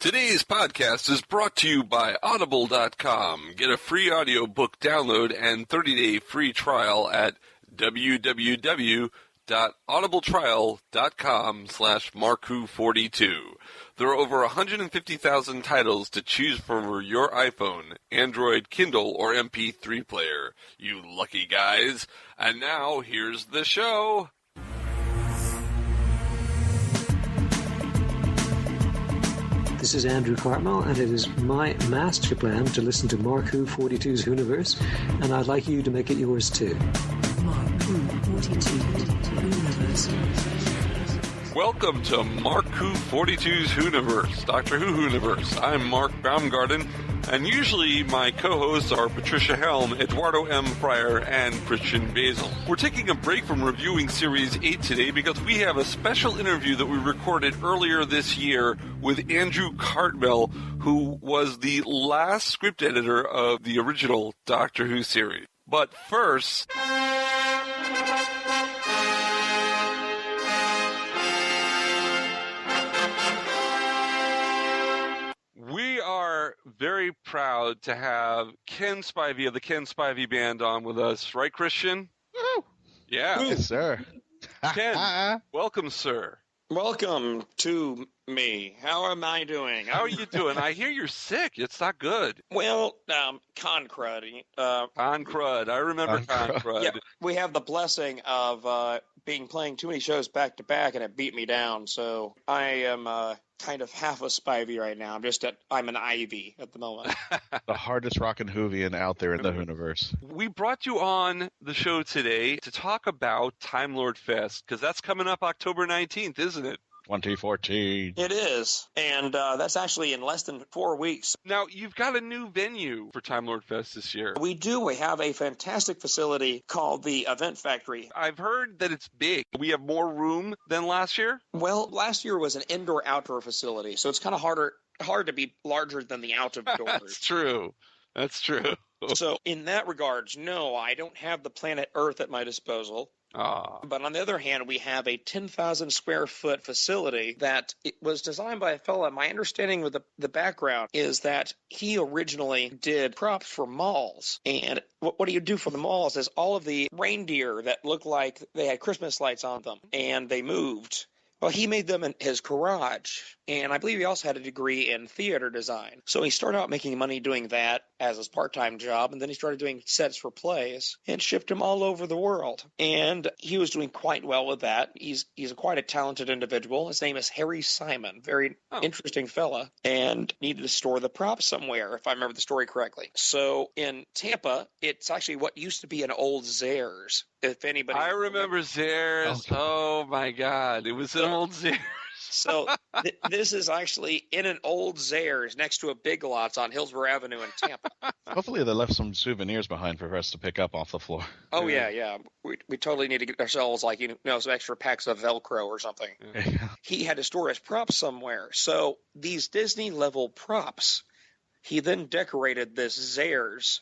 Today's podcast is brought to you by Audible.com. Get a free audiobook download and 30-day free trial at www.audibletrial.com/Marku42. There are over 150,000 titles to choose from for your iPhone, Android, Kindle, or MP3 player. You lucky guys. And now, here's the show. This is Andrew Cartmel, and it is my master plan to listen to Mark-42's WHOniverse, and I'd like you to make it yours too. Mark-42 WHOniverse. Welcome to Mark-42's WHOniverse, Doctor Who WHOniverse. I'm Mark-Baumgarten, and usually my co-hosts are Patricia-Helm, Eduardo-m-Freyre, and Christian-basel. We're taking a break from reviewing Series 8 today because we have a special interview that we recorded earlier this year with Andrew Cartmel, who was the last script editor of the original Doctor Who series. But first... we are very proud to have Ken Spivey of the Ken Spivey Band on with us. Right, Christian? Woo! Yeah. Yes, sir. Ken, welcome, sir. Welcome to me. How am I doing? How are you doing? I hear you're sick. It's not good. Well, con crud. Con crud. I remember con crud. Yeah, we have the blessing of playing too many shows back to back, and it beat me down. So I am kind of half a Spivey right now. I'm an Ivy at the moment. The hardest rockin' Whovian out there in the Whoniverse. We brought you on the show today to talk about Time Lord Fest, because that's coming up October 19th, isn't it? 2014. It is, and that's actually in less than 4 weeks. Now, you've got a new venue for Time Lord Fest this year. We do. We have a fantastic facility called the Event Factory. I've heard that it's big. We have more room than last year? Well, last year was an indoor-outdoor facility, so it's kind of hard to be larger than the out of doors. That's true. That's true. So in that regards, no, I don't have the planet Earth at my disposal. But on the other hand, we have a 10,000 square foot facility that it was designed by a fella. My understanding with the background is that he originally did props for malls. And what do you do for the malls is all of the reindeer that looked like they had Christmas lights on them and they moved. Well, he made them in his garage, and I believe he also had a degree in theater design. So he started out making money doing that as his part-time job, and then he started doing sets for plays and shipped them all over the world. And he was doing quite well with that. He's quite a talented individual. His name is Harry Simon, very interesting fella, and needed to store the props somewhere, if I remember the story correctly. So in Tampa, it's actually what used to be an old Zayre's. If anybody, I remember Zayre's. Okay. Oh my God, it was an old Zayre's. So this is actually in an old Zayre's next to a Big Lots on Hillsborough Avenue in Tampa. Hopefully they left some souvenirs behind for us to pick up off the floor. Oh yeah. We totally need to get ourselves some extra packs of Velcro or something. Yeah. He had to store his props somewhere. So these Disney level props, he then decorated this Zayre's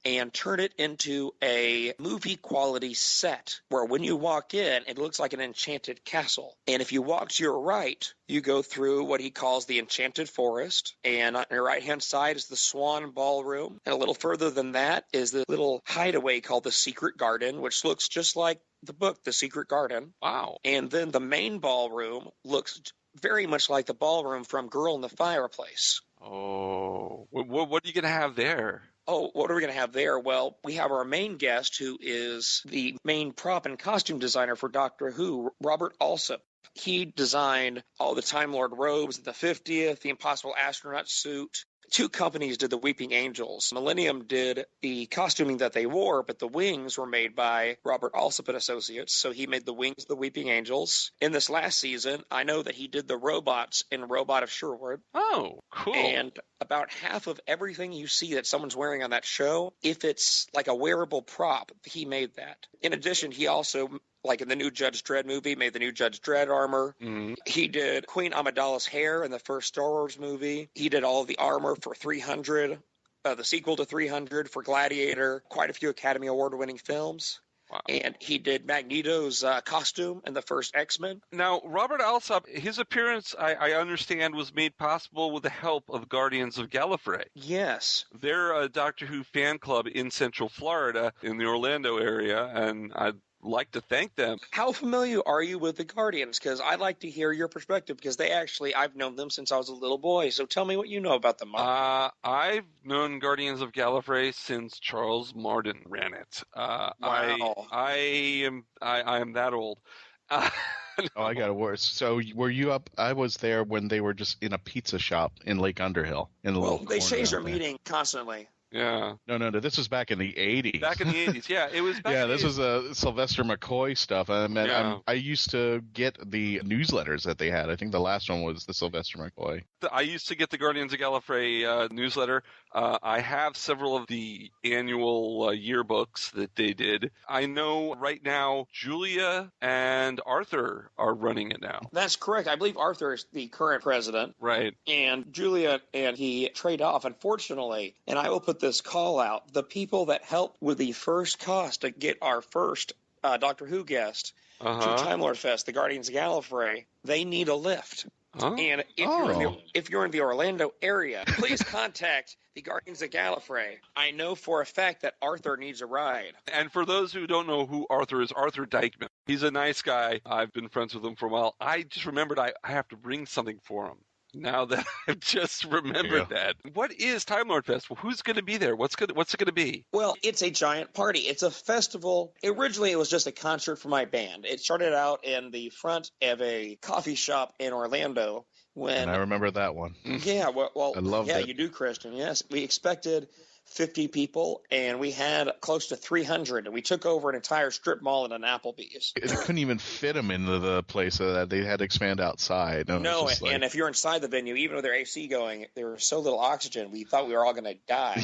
and turn it into a movie-quality set where when you walk in, it looks like an enchanted castle. And if you walk to your right, you go through what he calls the Enchanted Forest, and on your right-hand side is the Swan Ballroom. And a little further than that is the little hideaway called the Secret Garden, which looks just like the book, The Secret Garden. Wow. And then the main ballroom looks very much like the ballroom from Girl in the Fireplace. Oh, what are you going to have there? Oh, what are we going to have there? Well, we have our main guest, who is the main prop and costume designer for Doctor Who, Robert Alsop. He designed all the Time Lord robes at the 50th, the Impossible Astronaut suit. 2 companies did the Weeping Angels. Millennium did the costuming that they wore, but the wings were made by Robert Alsop and Associates, so he made the wings of the Weeping Angels. In this last season, I know that he did the robots in Robot of Sherwood. Oh, cool. And about half of everything you see that someone's wearing on that show, if it's like a wearable prop, he made that. In addition, he also, like in the new Judge Dredd movie, made the new Judge Dredd armor. Mm-hmm. He did Queen Amidala's hair in the first Star Wars movie. He did all of the armor for 300, the sequel to 300 for Gladiator, quite a few Academy Award-winning films. Wow. And he did Magneto's costume in the first X-Men. Now, Robert Alsop, his appearance, I understand, was made possible with the help of Guardians of Gallifrey. Yes. They're a Doctor Who fan club in Central Florida, in the Orlando area, and I'd like to thank them. How familiar are you with the Guardians? Because I'd like to hear your perspective, because I've known them since I was a little boy. So tell me what you know about them, Mark. I've known Guardians of Gallifrey since Charles Martin ran it. Wow. I am that old. No. Oh, I got it worse. So were you up? I was there when they were just in a pizza shop in Lake Underhill. They changed their meeting constantly. Yeah. No. This was back in the 80s. Back in the 80s, yeah. It was back in the this 80s. was Sylvester McCoy stuff. I used to get the newsletters that they had. I think the last one was the Sylvester McCoy. I used to get the Guardians of Gallifrey newsletter. I have several of the annual yearbooks that they did. I know right now Julia and Arthur are running it now. That's correct. I believe Arthur is the current president. Right. And Julia and he trade off, unfortunately. And I will put this call out. The people that helped with the first cost to get our first Doctor Who guest to Time Lord Fest, the Guardians of Gallifrey, they need a lift. Huh? And if you're in the Orlando area, please contact the Guardians of Gallifrey. I know for a fact that Arthur needs a ride. And for those who don't know who Arthur is, Arthur Dykman. He's a nice guy. I've been friends with him for a while. I just remembered I have to bring something for him. Now that I've just remembered that. What is Time Lord Fest? Well, who's going to be there? What's it going to be? Well, it's a giant party. It's a festival. Originally, it was just a concert for my band. It started out in the front of a coffee shop in Orlando. And I remember that one. Yeah, well, I loved it. You do, Christian. Yes, we expected 50 people, and we had close to 300, and we took over an entire strip mall and an Applebee's. It couldn't even fit them into the place, so that they had to expand outside. And if you're inside the venue, even with their AC going, there was so little oxygen, we thought we were all going to die.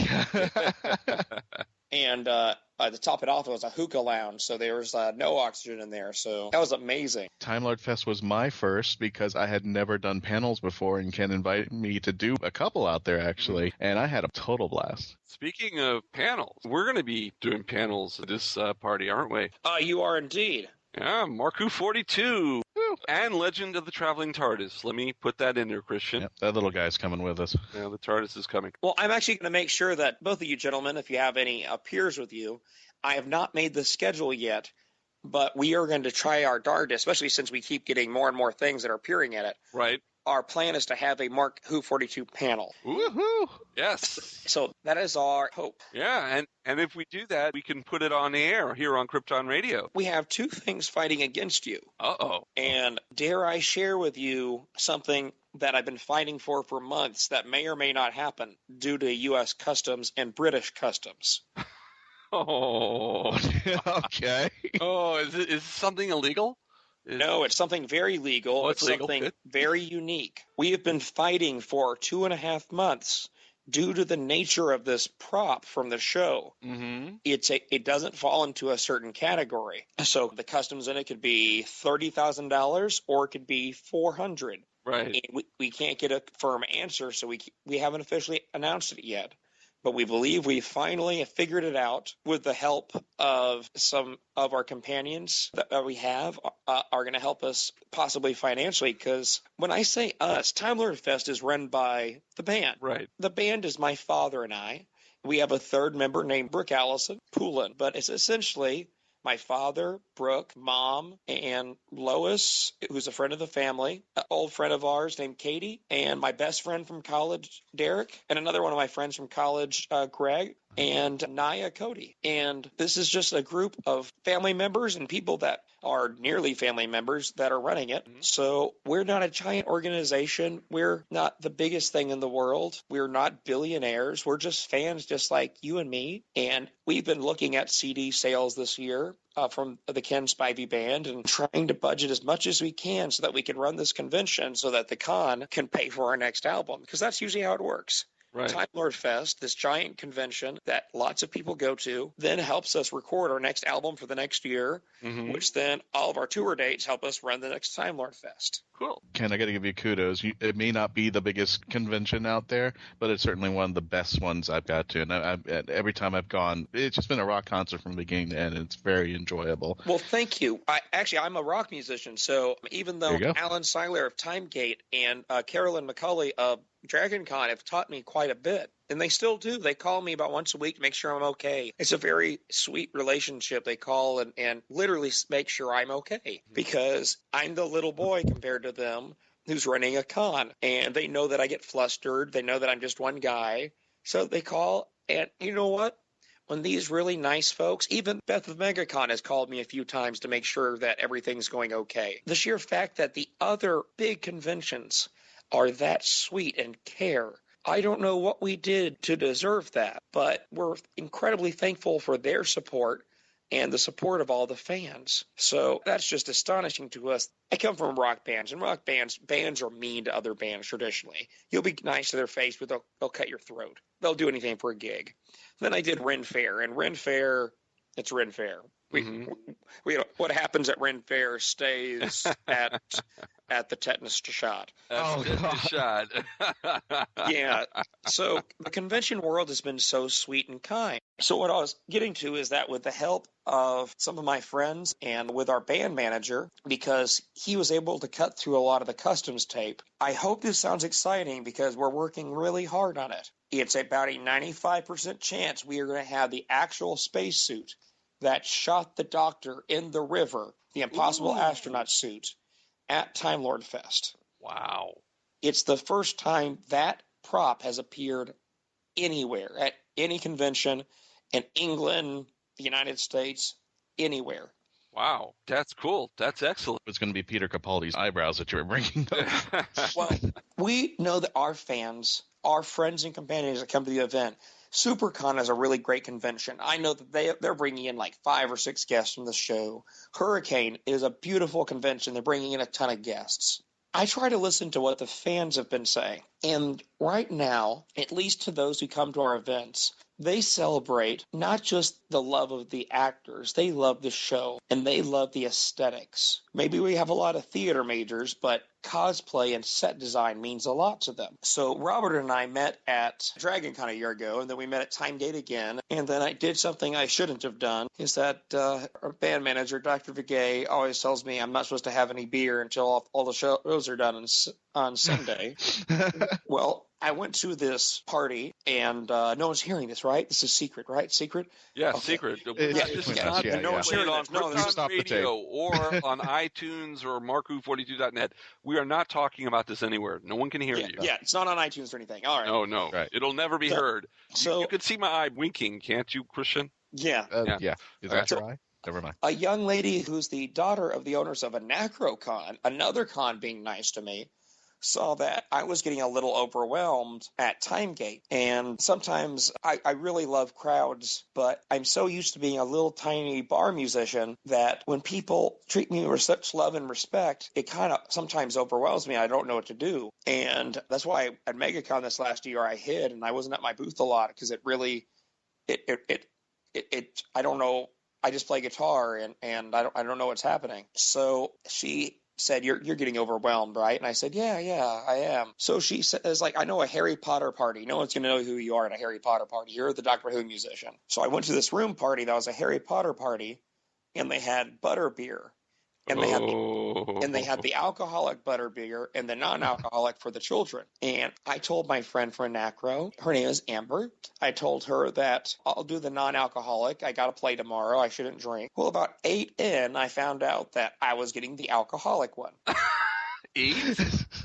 And to top it off, it was a hookah lounge, so there was no oxygen in there. So that was amazing. Time Lord Fest was my first because I had never done panels before, and Ken invited me to do a couple out there, actually, and I had a total blast. Speaking of panels, we're going to be doing panels at this party, aren't we? You are indeed. Yeah, Mark Who 42 and Legend of the Traveling TARDIS. Let me put that in there, Christian. Yep, that little guy's coming with us. Yeah, the TARDIS is coming. Well, I'm actually going to make sure that both of you gentlemen, if you have any peers with you, I have not made the schedule yet, but we are going to try our darndest, especially since we keep getting more and more things that are appearing in it. Right. Our plan is to have a Mark Who 42 panel. Woohoo! Yes. So that is our hope. Yeah, and if we do that, we can put it on the air here on Krypton Radio. We have two things fighting against you. Uh-oh. And dare I share with you something that I've been fighting for months that may or may not happen due to U.S. Customs and British Customs. Oh. Okay. Oh, is something illegal? No, it's something very legal. Oh, it's legal. Something Good. very unique. We have been fighting for 2.5 months due to the nature of this prop from the show. Mm-hmm. It doesn't fall into a certain category. So the customs in it could be $30,000 or it could be $400,000. Right. And we can't get a firm answer, so we haven't officially announced it yet. But we believe we finally have figured it out with the help of some of our companions that we have are going to help us possibly financially. Because when I say us, Time Lord Fest is run by the band. Right. The band is my father and I. We have a third member named Brooke Allison Poulin. But it's essentially my father, Brooke, Mom, and Lois, who's a friend of the family, an old friend of ours named Katie, and my best friend from college, Derek, and another one of my friends from college, Greg, and Naya Cody. And this is just a group of family members and people that are nearly family members that are running it. Mm-hmm. So we're not a giant organization. We're not the biggest thing in the world. We're not billionaires. We're just fans just like you and me. And we've been looking at CD sales this year from the Ken Spivey band and trying to budget as much as we can so that we can run this convention so that the con can pay for our next album, because that's usually how it works. Right. Time Lord Fest, this giant convention that lots of people go to, then helps us record our next album for the next year, which then all of our tour dates help us run the next Time Lord Fest. Cool. Ken, I got to give you kudos. It may not be the biggest convention out there, but it's certainly one of the best ones I've got to. And every time I've gone, it's just been a rock concert from beginning to end, and it's very enjoyable. Well, thank you. I'm a rock musician, so even though Alan Seiler of Timegate and Carolyn McCulley of DragonCon have taught me quite a bit, and they still do. They call me about once a week to make sure I'm okay. It's a very sweet relationship. They call and literally make sure I'm okay, because I'm the little boy compared to them who's running a con, and they know that I get flustered. They know that I'm just one guy, so they call, and you know what? When these really nice folks, even Beth of MegaCon has called me a few times to make sure that everything's going okay. The sheer fact that the other big conventions are that sweet and care, I don't know what we did to deserve that, but we're incredibly thankful for their support and the support of all the fans. So that's just astonishing to us. I come from rock bands, and bands are mean to other bands traditionally. You'll be nice to their face, but they'll cut your throat. They'll do anything for a gig. Then I did Ren Fair, and Ren Fair, it's Ren Fair. What happens at Ren Fair stays at the tetanus shot. Shot. Yeah. So the convention world has been so sweet and kind. So what I was getting to is that with the help of some of my friends and with our band manager, because he was able to cut through a lot of the customs tape, I hope this sounds exciting because we're working really hard on it. It's about a 95% chance we are going to have the actual spacesuit that shot the Doctor in the river, the Impossible Astronaut suit, at Time Lord Fest. Wow. It's the first time that prop has appeared anywhere, at any convention, in England, the United States, anywhere. Wow. That's cool. That's excellent. It's going to be Peter Capaldi's eyebrows that you were bringing up. Well, we know that our fans, our friends and companions that come to the event, SuperCon is a really great convention. I know that they're bringing in like 5 or 6 guests from the show. Hurricane is a beautiful convention. They're bringing in a ton of guests. I try to listen to what the fans have been saying. And right now, at least to those who come to our events, they celebrate not just the love of the actors, they love the show, and they love the aesthetics. Maybe we have a lot of theater majors, but cosplay and set design means a lot to them. So Robert and I met at DragonCon a year ago, and then we met at Timegate again, and then I did something I shouldn't have done, is that our band manager, Dr. Vigay, always tells me I'm not supposed to have any beer until all the shows are done on Sunday. Well, I went to this party, and no one's hearing this, right? This is secret, right? Secret? Yeah, Okay. secret. This is not no one's hearing on Stop the radio or on iTunes or mark-42.net. We are not talking about this anywhere. No one can hear you. Yeah, it's not on iTunes or anything. All right. No. Right. It'll never be heard. So you can see my eye winking, can't you, Christian? Yeah. Yeah. Is that your eye? Never mind. A young lady who's the daughter of the owners of a NacroCon, another con being nice to me, saw that I was getting a little overwhelmed at Timegate. And sometimes I really love crowds, but I'm so used to being a little tiny bar musician that when people treat me with such love and respect, it kind of sometimes overwhelms me. I don't know what to do. And that's why at MegaCon this last year I hid and I wasn't at my booth a lot because it really, I don't know. I just play guitar and I don't know what's happening. So she said, you're getting overwhelmed, right? And I said, yeah, I am. So she says, like, I know a Harry Potter party. No one's going to know who you are at a Harry Potter party. You're the Doctor Who musician. So I went to this room party that was a Harry Potter party, and they had butterbeer. And they had the alcoholic butterbeer and the non-alcoholic for the children. And I told my friend for Nacro, her name is Amber. I told her that I'll do the non-alcoholic. I got to play tomorrow. I shouldn't drink. Well, about 8 in, I found out that I was getting the alcoholic one. 8?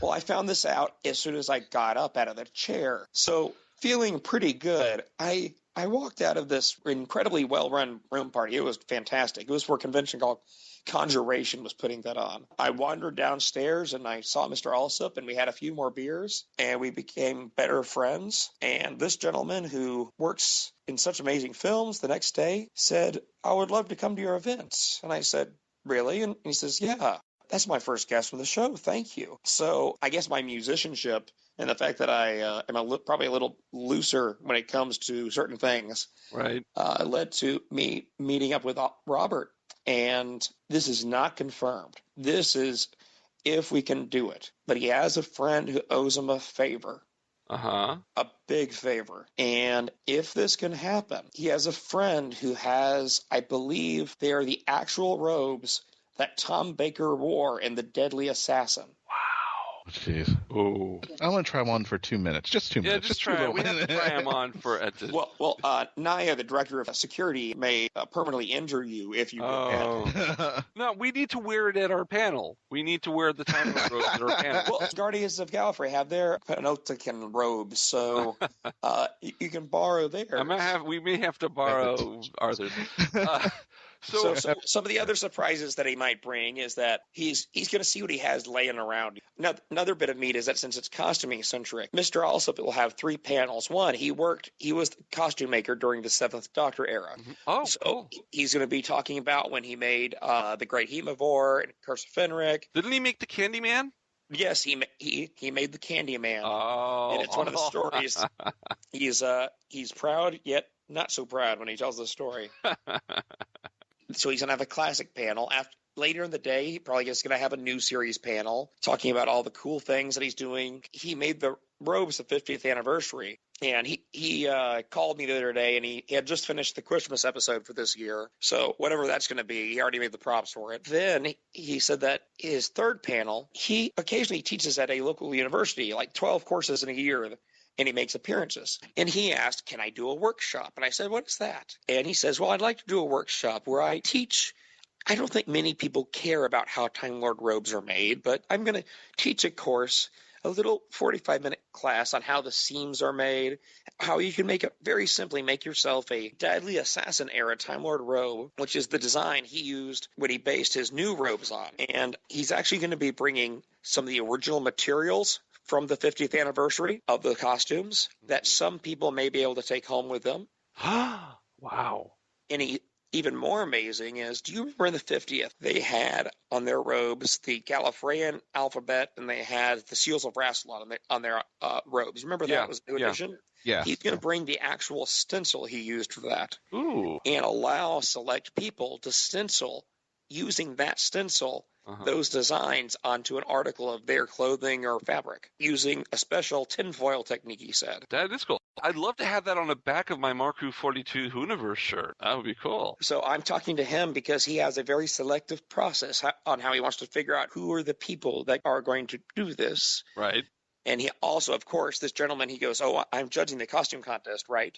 Well, I found this out as soon as I got up out of the chair. So feeling pretty good, I walked out of this incredibly well-run room party. It was fantastic. It was for a convention called Conjuration was putting that on. I wandered downstairs and I saw Mr. Alsop and we had a few more beers and we became better friends. And this gentleman who works in such amazing films the next day said, I would love to come to your events. And I said, really? And he says, yeah, that's my first guest from the show. Thank you. So I guess my musicianship and the fact that I am probably a little looser when it comes to certain things, right, led to me meeting up with Robert. And this is not confirmed. This is if we can do it. But he has a friend who owes him a favor. A big favor. And if this can happen, he has a friend who has, I believe, they are the actual robes that Tom Baker wore in The Deadly Assassin. Jeez. Oh. I want to try one for 2 minutes. Just 2 minutes. Just try it. We have to try him on for Naya, the director of security, may permanently injure you if you do that. No, we need to wear it at our panel. We need to wear the Time Lord robes at our panel. Well, Guardians of Gallifrey have their Panopticon robes, so you can borrow theirs. We may have to borrow Arthur's. So some of the other surprises that he might bring is that he's going to see what he has laying around. Now, another bit of meat is that since it's costuming centric, Mr. Alsop will have 3 panels. One, he was the costume maker during the 7th Doctor era. Mm-hmm. Oh, so cool. He's going to be talking about when he made the Great Hemivore and Curse of Fenric. Didn't he make the Candyman? Yes, he made the Candyman. Oh, and it's one of the stories. He's proud yet not so proud when he tells the story. So he's going to have a classic panel. Later in the day, he probably is going to have a new series panel talking about all the cool things that he's doing. He made the robes the 50th anniversary, and he called me the other day, and he had just finished the Christmas episode for this year. So whatever that's going to be, he already made the props for it. Then he said that his third panel, he occasionally teaches at a local university, like 12 courses in a year, and he makes appearances. And he asked, can I do a workshop? And I said, what is that? And he says, well, I'd like to do a workshop where I teach. I don't think many people care about how Time Lord robes are made, but I'm going to teach a course, a little 45-minute class on how the seams are made, how you can very simply make yourself a Deadly Assassin era Time Lord robe, which is the design he used when he based his new robes on. And he's actually going to be bringing some of the original materials from the 50th anniversary of the costumes that some people may be able to take home with them. Wow. And even more amazing is, do you remember in the 50th, they had on their robes the Gallifreyan alphabet, and they had the Seals of Rassilon on their robes. Remember that was a new addition? Yeah. He's going to bring the actual stencil he used for that. Ooh. And allow select people to stencil using that stencil those designs onto an article of their clothing or fabric using a special tinfoil technique, he said. That is cool. I'd love to have that on the back of my Mark Who 42 WHOniverse shirt. That would be cool. So I'm talking to him because he has a very selective process on how he wants to figure out who are the people that are going to do this. Right. And he also, of course, this gentleman, he goes, oh, I'm judging the costume contest, right?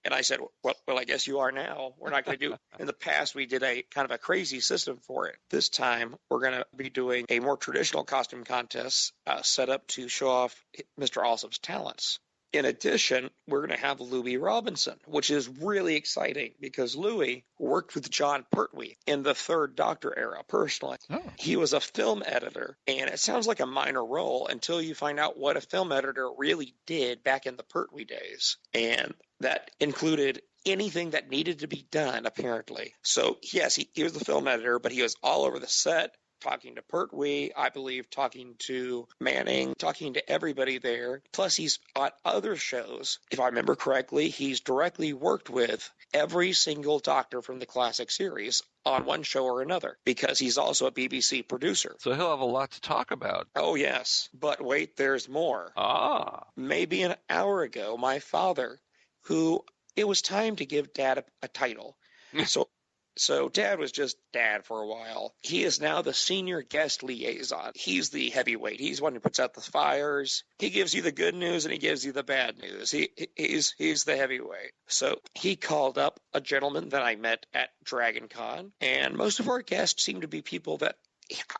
And I said, well, I guess you are now. We're not going to do – in the past, we did a kind of a crazy system for it. This time, we're going to be doing a more traditional costume contest set up to show off Mr. Alsop's talents. In addition, we're going to have Louis Robinson, which is really exciting because Louis worked with John Pertwee in the 3rd Doctor era personally. Oh. He was a film editor, and it sounds like a minor role until you find out what a film editor really did back in the Pertwee days. And that included anything that needed to be done, apparently. So, yes, he was the film editor, but he was all over the set, talking to Pertwee, I believe, talking to Manning, talking to everybody there. Plus, he's on other shows. If I remember correctly, he's directly worked with every single Doctor from the classic series on one show or another because he's also a BBC producer. So he'll have a lot to talk about. Oh, yes. But wait, there's more. Maybe an hour ago, my father, it was time to give Dad a title. So Dad was just Dad for a while. He is now the senior guest liaison. He's the heavyweight. He's the one who puts out the fires. He gives you the good news and he gives you the bad news. He's the heavyweight. So he called up a gentleman that I met at Dragon Con, and most of our guests seem to be people that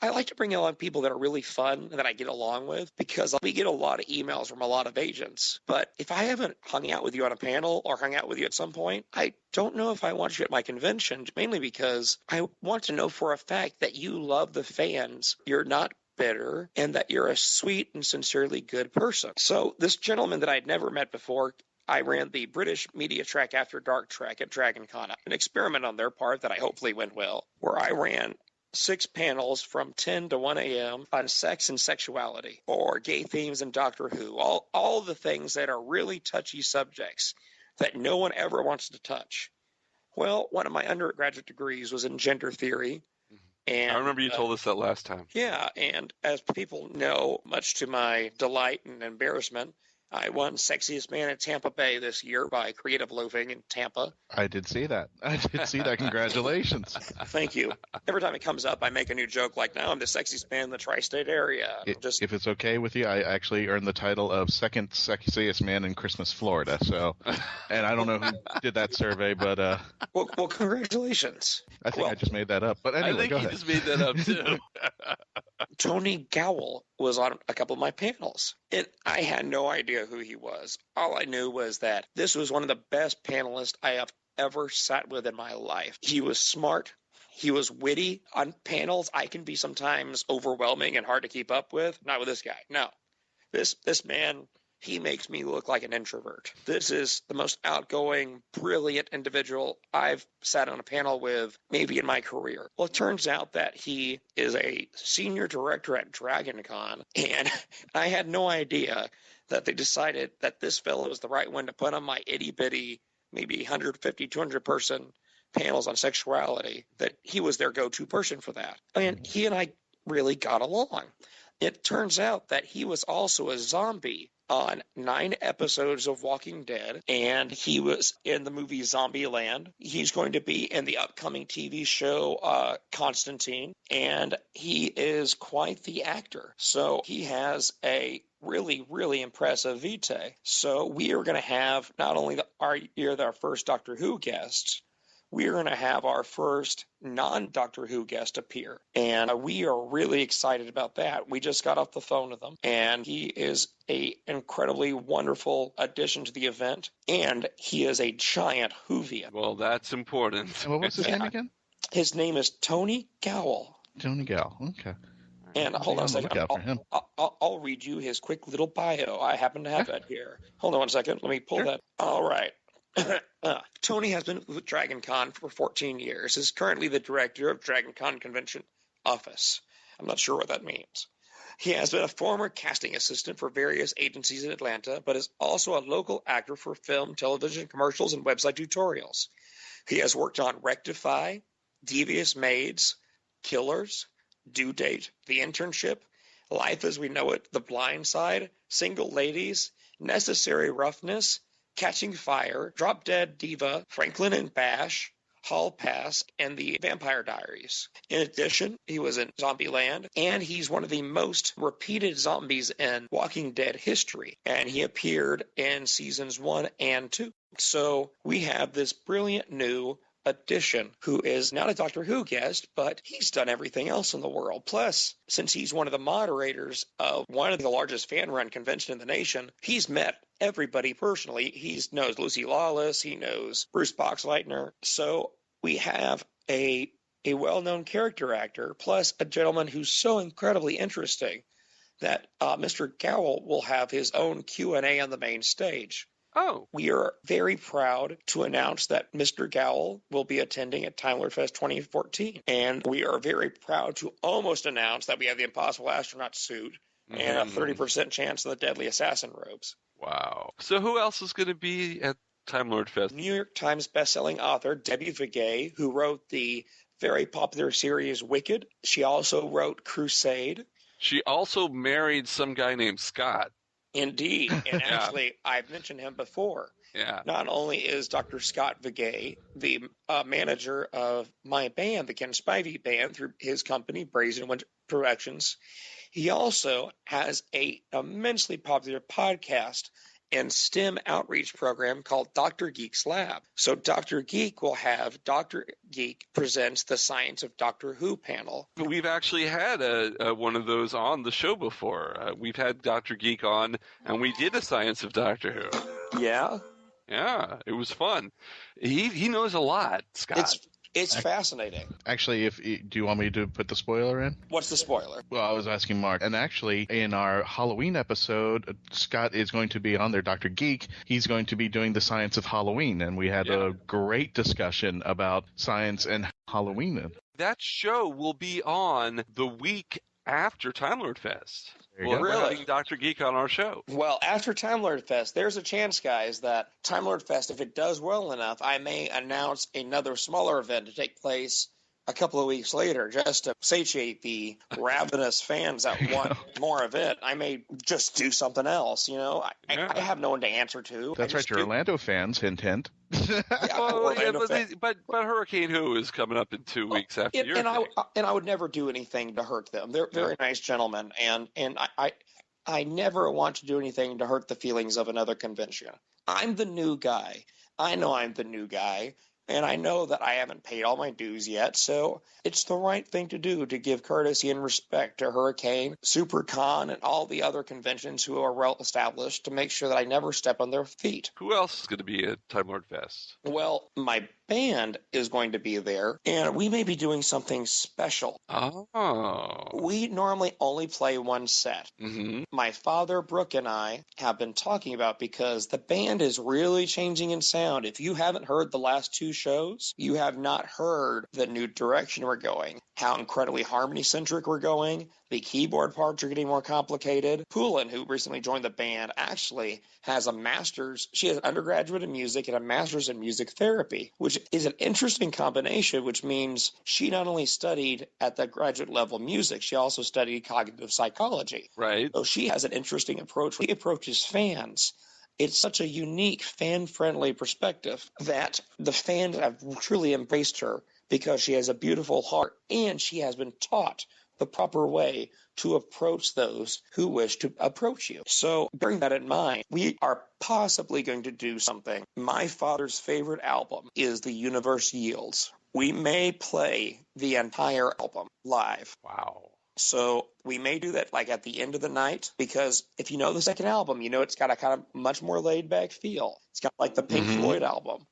I like to bring on people that are really fun and that I get along with because we get a lot of emails from a lot of agents. But if I haven't hung out with you on a panel or hung out with you at some point, I don't know if I want you at my convention, mainly because I want to know for a fact that you love the fans. You're not bitter and that you're a sweet and sincerely good person. So this gentleman that I'd never met before, I ran the British Media Track After Dark track at Dragon Con, an experiment on their part that I hopefully went well, where I ran 6 panels from 10 to 1 a.m. on sex and sexuality, or gay themes in Doctor Who, all the things that are really touchy subjects that no one ever wants to touch. Well, one of my undergraduate degrees was in gender theory. And, I remember you told us that last time. Yeah, and as people know, much to my delight and embarrassment, I won Sexiest Man in Tampa Bay this year by Creative Loafing in Tampa. I did see that. Congratulations. Thank you. Every time it comes up, I make a new joke like, now I'm the sexiest man in the tri-state area. If it's okay with you, I actually earned the title of second sexiest man in Christmas, Florida. So, and I don't know who did that survey, but well, congratulations. I think I just made that up. But anyway, go ahead. I think you just made that up too. Tony Gowell was on a couple of my panels, and I had no idea who he was. All I knew was that this was one of the best panelists I have ever sat with in my life. He was smart. He was witty. On panels, I can be sometimes overwhelming and hard to keep up with. Not with this guy. No. This man, he makes me look like an introvert. This is the most outgoing, brilliant individual I've sat on a panel with maybe in my career. Well, it turns out that he is a senior director at DragonCon, and I had no idea that they decided that this fellow was the right one to put on my itty-bitty, maybe 150, 200-person panels on sexuality, that he was their go-to person for that. And he and I really got along. It turns out that he was also a zombie on 9 episodes of Walking Dead, and he was in the movie Zombieland. He's going to be in the upcoming TV show Constantine, and he is quite the actor. So he has a really, really impressive vitae. So we are going to have not only our first Doctor Who guest, we're going to have our first non-Doctor Who guest appear. And we are really excited about that. We just got off the phone with him, and he is an incredibly wonderful addition to the event, and he is a giant Whovian. Well, that's important. What was his name again? His name is Tony Gowell. Tony Gowell, okay. And hold on a second. I'll read you his quick little bio. I happen to have that here. Hold on one second. Let me pull that. All right. Tony has been with DragonCon for 14 years, is currently the director of DragonCon Convention Office. I'm not sure what that means. He has been a former casting assistant for various agencies in Atlanta, but is also a local actor for film, television, commercials, and website tutorials. He has worked on Rectify, Devious Maids, Killers, Due Date, The Internship, Life as We Know It, The Blind Side, Single Ladies, Necessary Roughness, Catching Fire, Drop Dead Diva, Franklin and Bash, Hall Pass, and The Vampire Diaries. In addition, he was in Zombieland, and he's one of the most repeated zombies in Walking Dead history, and he appeared in seasons 1 and 2. So we have this brilliant new addition who is not a Doctor Who guest, but he's done everything else in the world. Plus, since he's one of the moderators of one of the largest fan-run convention in the nation, he's met everybody personally. He knows Lucy Lawless. He knows Bruce Boxleitner. So we have a well-known character actor, plus a gentleman who's so incredibly interesting that Mr. Gowell will have his own Q&A on the main stage. Oh. We are very proud to announce that Mr. Gowell will be attending at Time Lord Fest 2014. And we are very proud to almost announce that we have the Impossible Astronaut suit and a 30% chance of the Deadly Assassin robes. Wow. So who else is going to be at Time Lord Fest? New York Times bestselling author Debbie Vigay, who wrote the very popular series Wicked. She also wrote Crusade. She also married some guy named Scott. Indeed. And actually, I've mentioned him before. Yeah. Not only is Dr. Scott Vigay the manager of my band, the Ken Spivey Band, through his company, Brazen Wind Productions, he also has an immensely popular podcast and STEM outreach program called Dr. Geek's Lab. So Dr. Geek will have Dr. Geek Presents the Science of Doctor Who panel. We've actually had one of those on the show before. We've had Dr. Geek on, and we did a Science of Doctor Who. Yeah? Yeah, it was fun. He knows a lot, Scott. It's fascinating. Actually, do you want me to put the spoiler in? What's the spoiler? Well, I was asking Mark, and actually, in our Halloween episode, Scott is going to be on there. Dr. Geek, he's going to be doing the science of Halloween, and we had a great discussion about science and Halloween. That show will be on the week after Time Lord Fest. We're having Dr. Geek on our show. Well, after Time Lord Fest, there's a chance, guys, that Time Lord Fest, if it does well enough, I may announce another smaller event to take place a couple of weeks later, just to satiate the ravenous fans that want more of it. I may just do something else, I have no one to answer to. That's right, your Orlando fans, hint, hint. But Hurricane Who is coming up in 2 weeks after your thing. And I would never do anything to hurt them. They're very nice gentlemen, and I never want to do anything to hurt the feelings of another convention. I'm the new guy. I know I'm the new guy. And I know that I haven't paid all my dues yet, so it's the right thing to do to give courtesy and respect to Hurricane, SuperCon, and all the other conventions who are well established to make sure that I never step on their feet. Who else is going to be at Time Lord Fest? Well, my band is going to be there, and we may be doing something special. Oh. We normally only play one set. Mm-hmm. My father, Brooke, and I have been talking about because the band is really changing in sound. If you haven't heard the last two shows, you have not heard the new direction we're going, how incredibly harmony-centric we're going. The keyboard parts are getting more complicated. Poulin, who recently joined the band, actually has a master's. She has an undergraduate in music and a master's in music therapy, which is an interesting combination, which means she not only studied at the graduate level music, she also studied cognitive psychology. Right. So she has an interesting approach. She approaches fans. It's such a unique, fan-friendly perspective that the fans have truly embraced her because she has a beautiful heart and she has been taught the proper way to approach those who wish to approach you. So bearing that in mind, we are possibly going to do something. My father's favorite album is The Universe Yields. We may play the entire album live. Wow. So we may do that like at the end of the night, because if you know the second album, it's got a kind of much more laid back feel. It's got like the Pink Floyd album.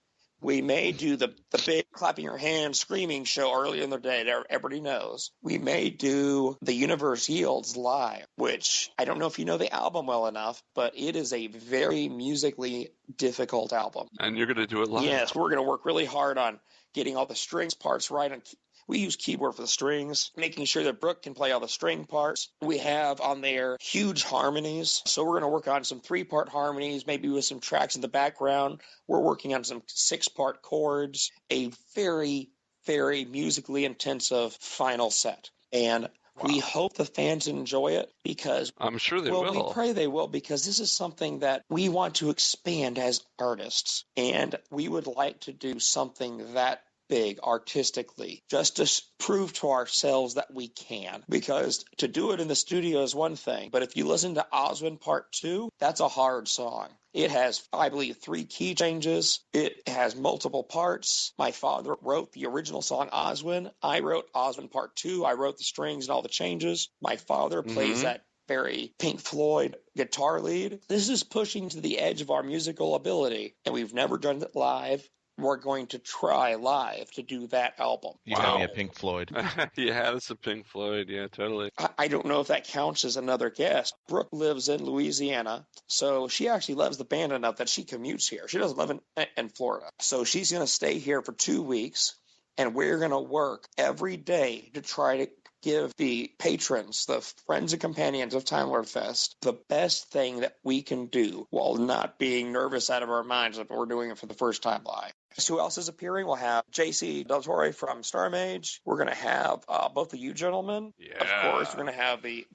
We may do the big clapping your hands, screaming show earlier in the day that everybody knows. We may do The Universe Yields live, which I don't know if you know the album well enough, but it is a very musically difficult album. And you're going to do it live? Yes, we're going to work really hard on getting all the strings parts right. We use keyboard for the strings, making sure that Brooke can play all the string parts. We have on there huge harmonies. So we're going to work on some 3-part harmonies, maybe with some tracks in the background. We're working on some 6-part chords, a very, very musically intensive final set. And we hope the fans enjoy it because I'm sure they will. We pray they will, because this is something that we want to expand as artists. And we would like to do something that big artistically, just to prove to ourselves that we can. Because to do it in the studio is one thing, but if you listen to Oswin Part 2, that's a hard song. It has, I believe, 3 key changes. It has multiple parts. My father wrote the original song Oswin. I wrote Oswin Part 2. I wrote the strings and all the changes. My father plays that very Pink Floyd guitar lead. This is pushing to the edge of our musical ability, and we've never done it live. We're going to try live to do that album. You got me a Pink Floyd. Yeah, that's a Pink Floyd. Yeah, totally. I don't know if that counts as another guest. Brooke lives in Louisiana, so she actually loves the band enough that she commutes here. She doesn't live in Florida. So she's going to stay here for 2 weeks, and we're going to work every day to try to give the patrons, the friends and companions of Time Lord Fest, the best thing that we can do while not being nervous out of our minds that we're doing it for the first time live. Who else is appearing? We'll have J.C. Del Torre from Star Mage. We're going to have both of you gentlemen. Yeah. Of course, we're going to have the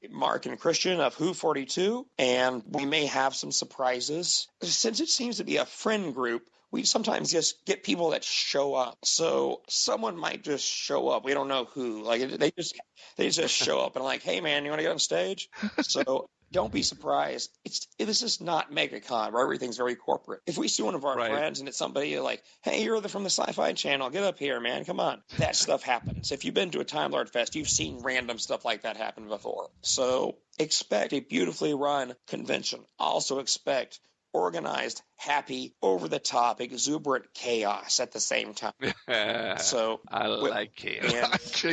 Mark and Christian of Who 42, and we may have some surprises. Since it seems to be a friend group, we sometimes just get people that show up. So someone might just show up. We don't know who. Like they just show up and like, hey man, you want to get on stage? So don't be surprised. This is not MegaCon where everything's very corporate. If we see one of our friends and it's somebody like, hey, you're from the Sci-Fi Channel, get up here, man, come on. That stuff happens. If you've been to a Time Lord Fest, you've seen random stuff like that happen before. So expect a beautifully run convention. Also expect organized, happy, over-the-top, exuberant chaos at the same time. So I like chaos.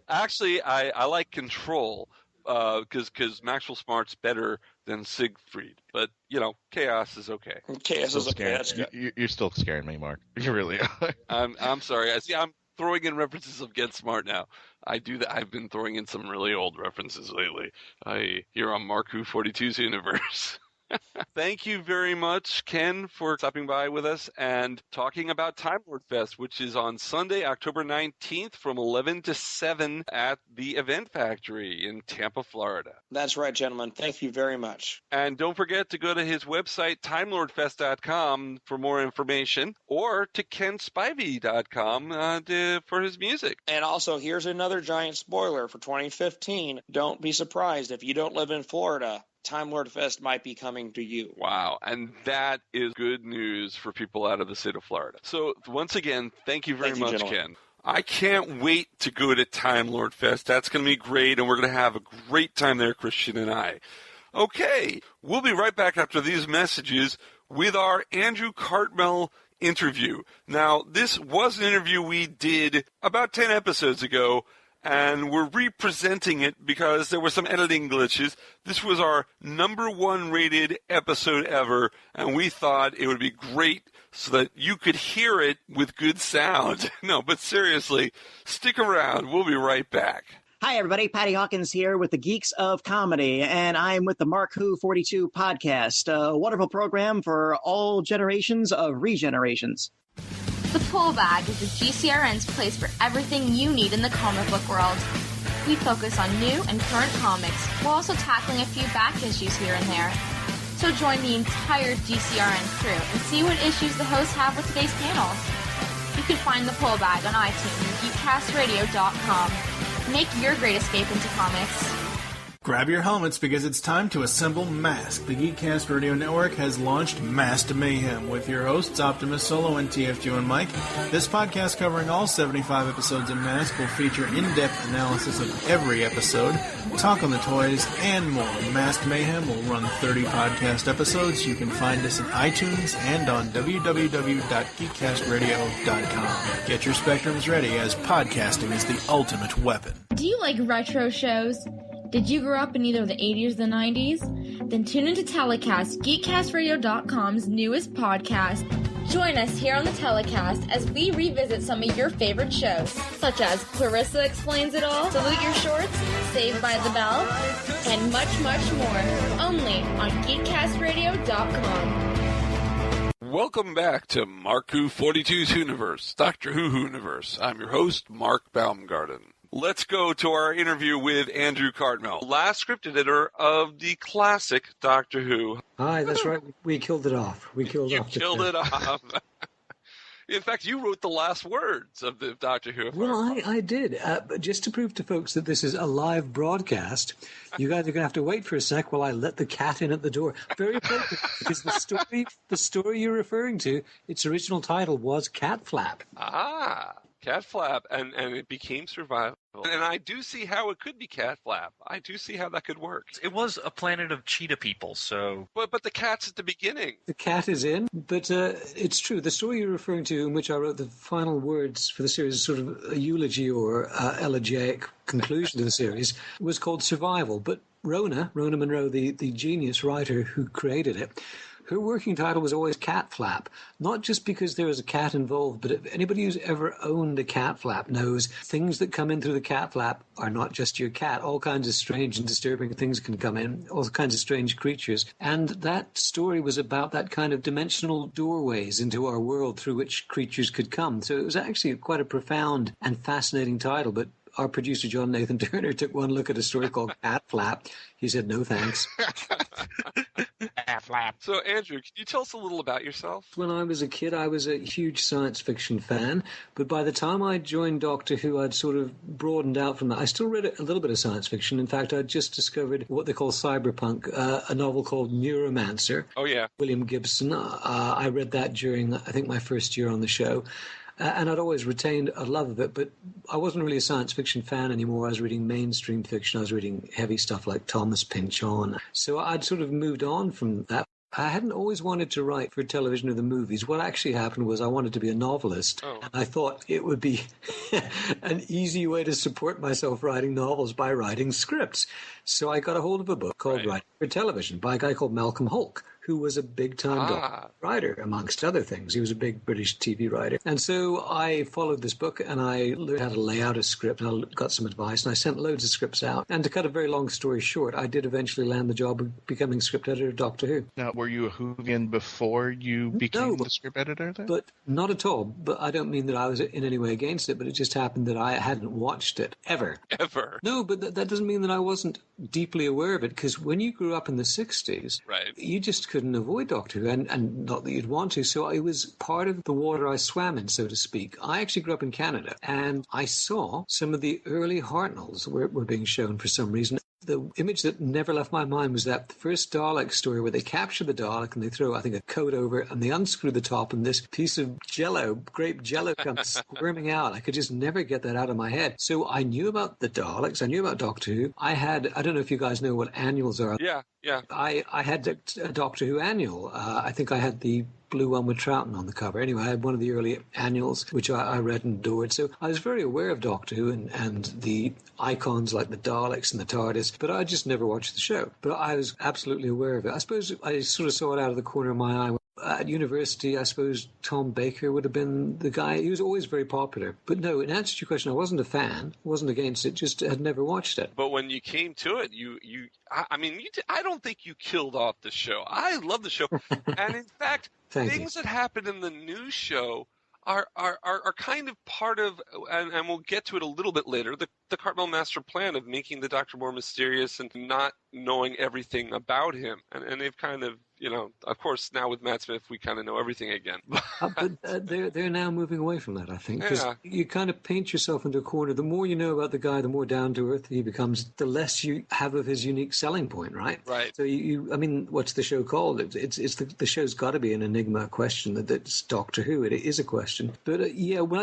Actually, I like control because Maxwell Smart's better than Siegfried. But, chaos is okay. Chaos is okay. That's good. You're still scaring me, Mark. You really are. I'm sorry. I'm throwing in references of Get Smart now. I do that. I've been throwing in some really old references lately. Here on Mark Who 42's Universe. Thank you very much, Ken, for stopping by with us and talking about Time Lord Fest, which is on Sunday, October 19th from 11 to 7 at the Event Factory in Tampa, Florida. That's right, gentlemen. Thank you very much. And don't forget to go to his website, timelordfest.com, for more information, or to kenspivey.com for his music. And also, here's another giant spoiler for 2015. Don't be surprised if you don't live in Florida. Time Lord Fest might be coming to you. Wow, and that is good news for people out of the state of Florida. So once again, thank you very much, Ken. I can't wait to go to Time Lord Fest. That's going to be great, and we're going to have a great time there, Christian and I. Okay, we'll be right back after these messages with our Andrew Cartmel interview. Now, this was an interview we did about 10 episodes ago, and we're representing it because there were some editing glitches. This was our #1 rated episode ever, and we thought it would be great so that you could hear it with good sound. No, but seriously, stick around. We'll be right back. Hi, everybody. Patty Hawkins here with the Geeks of Comedy, and I'm with the Mark Who 42 podcast, a wonderful program for all generations of regenerations. The Pull Bag is the GCRN's place for everything you need in the comic book world. We focus on new and current comics, while also tackling a few back issues here and there. So join the entire GCRN crew and see what issues the hosts have with today's panels. You can find the Pull Bag on iTunes and geekcastradio.com. Make your great escape into comics. Grab your helmets because it's time to assemble Mask. The Geekcast Radio Network has launched Masked Mayhem with your hosts Optimus Solo and TFG and Mike. This podcast covering all 75 episodes of Mask will feature in-depth analysis of every episode, talk on the toys, and more. Masked Mayhem will run 30 podcast episodes. You can find us in iTunes and on www.geekcastradio.com. Get your spectrums ready as podcasting is the ultimate weapon. Do you like retro shows? Did you grow up in either the 80s or the 90s? Then tune into Telecast, geekcastradio.com's newest podcast. Join us here on the Telecast as we revisit some of your favorite shows, such as Clarissa Explains It All, Salute Your Shorts, Saved by the Bell, and much, much more. Only on geekcastradio.com. Welcome back to Mark Who 42's Whoniverse, Doctor Whoniverse. I'm your host, Mark Baumgarten. Let's go to our interview with Andrew Cartmel, last script editor of the classic Doctor Who. Hi, that's right. We killed it off. You killed it off. In fact, you wrote the last words of the Doctor Who. Well, I did. But just to prove to folks that this is a live broadcast, you guys are going to have to wait for a sec while I let the cat in at the door. Very appropriate, because the story you're referring to, its original title was Cat Flap. Ah. Cat Flap, and it became Survival. And I do see how it could be Cat Flap. I do see how that could work. It was a planet of cheetah people, so... But the cat's at the beginning. The cat is in, but it's true. The story you're referring to, in which I wrote the final words for the series, is sort of a eulogy or elegiac conclusion to the series, was called Survival. But Rona Munro, the genius writer who created it, her working title was always Cat Flap, not just because there was a cat involved, but if anybody who's ever owned a cat flap knows things that come in through the cat flap are not just your cat. All kinds of strange and disturbing things can come in, all kinds of strange creatures. And that story was about that kind of dimensional doorways into our world through which creatures could come. So it was actually quite a profound and fascinating title, but our producer, John Nathan Turner, took one look at a story called Cat Flap. He said, no thanks. Cat Flap. So, Andrew, can you tell us a little about yourself? When I was a kid, I was a huge science fiction fan, but by the time I joined Doctor Who, I'd sort of broadened out from that. I still read a little bit of science fiction. In fact, I'd just discovered what they call cyberpunk, a novel called Neuromancer. Oh, yeah. William Gibson. I read that during, I think, my first year on the show. And I'd always retained a love of it, but I wasn't really a science fiction fan anymore. I was reading mainstream fiction. I was reading heavy stuff like Thomas Pynchon. So I'd sort of moved on from that. I hadn't always wanted to write for television or the movies. What actually happened was I wanted to be a novelist. Oh. And I thought it would be an easy way to support myself writing novels by writing scripts. So I got a hold of a book called Writing for Television by a guy called Malcolm Hulke, who was a big-time writer, amongst other things. He was a big British TV writer. And so I followed this book, and I learned how to lay out a script, and I got some advice, and I sent loads of scripts out. And to cut a very long story short, I did eventually land the job of becoming script editor of Doctor Who. Now, were you a Whovian before you became the script editor then? But not at all. But I don't mean that I was in any way against it, but it just happened that I hadn't watched it, ever. Ever? No, but that doesn't mean that I wasn't deeply aware of it, because when you grew up in the 60s, you just couldn't avoid Doctor Who, and not that you'd want to, so it was part of the water I swam in, so to speak. I actually grew up in Canada, and I saw some of the early Hartnells were being shown for some reason. The image that never left my mind was that first Dalek story where they capture the Dalek and they throw, I think, a coat over it, and they unscrew the top, and this piece of grape jello comes squirming out. I could just never get that out of my head. So I knew about the Daleks. I knew about Doctor Who. I don't know if you guys know what annuals are. Yeah. I had a Doctor Who annual. I think I had the blue one with Troughton on the cover. Anyway, I had one of the early annuals, which I read and adored. So I was very aware of Doctor Who and the icons like the Daleks and the TARDIS, but I just never watched the show. But I was absolutely aware of it. I suppose I sort of saw it out of the corner of my eye. At university, I suppose Tom Baker would have been the guy. He was always very popular. But no, in answer to your question, I wasn't a fan, wasn't against it, just had never watched it. But when you came to it, I don't think you killed off the show. I love the show. And in fact, things that happen in the new show are kind of part of, and we'll get to it a little bit later, the Cartmel master plan of making the Doctor more mysterious and not knowing everything about him. And they've kind of, of course, now with Matt Smith, we kind of know everything again. But they're now moving away from that, I think, because you kind of paint yourself into a corner. The more you know about the guy, the more down-to-earth he becomes, the less you have of his unique selling point, right? Right. So what's the show called? The show's got to be an enigma, a question that's Doctor Who. It is a question. But when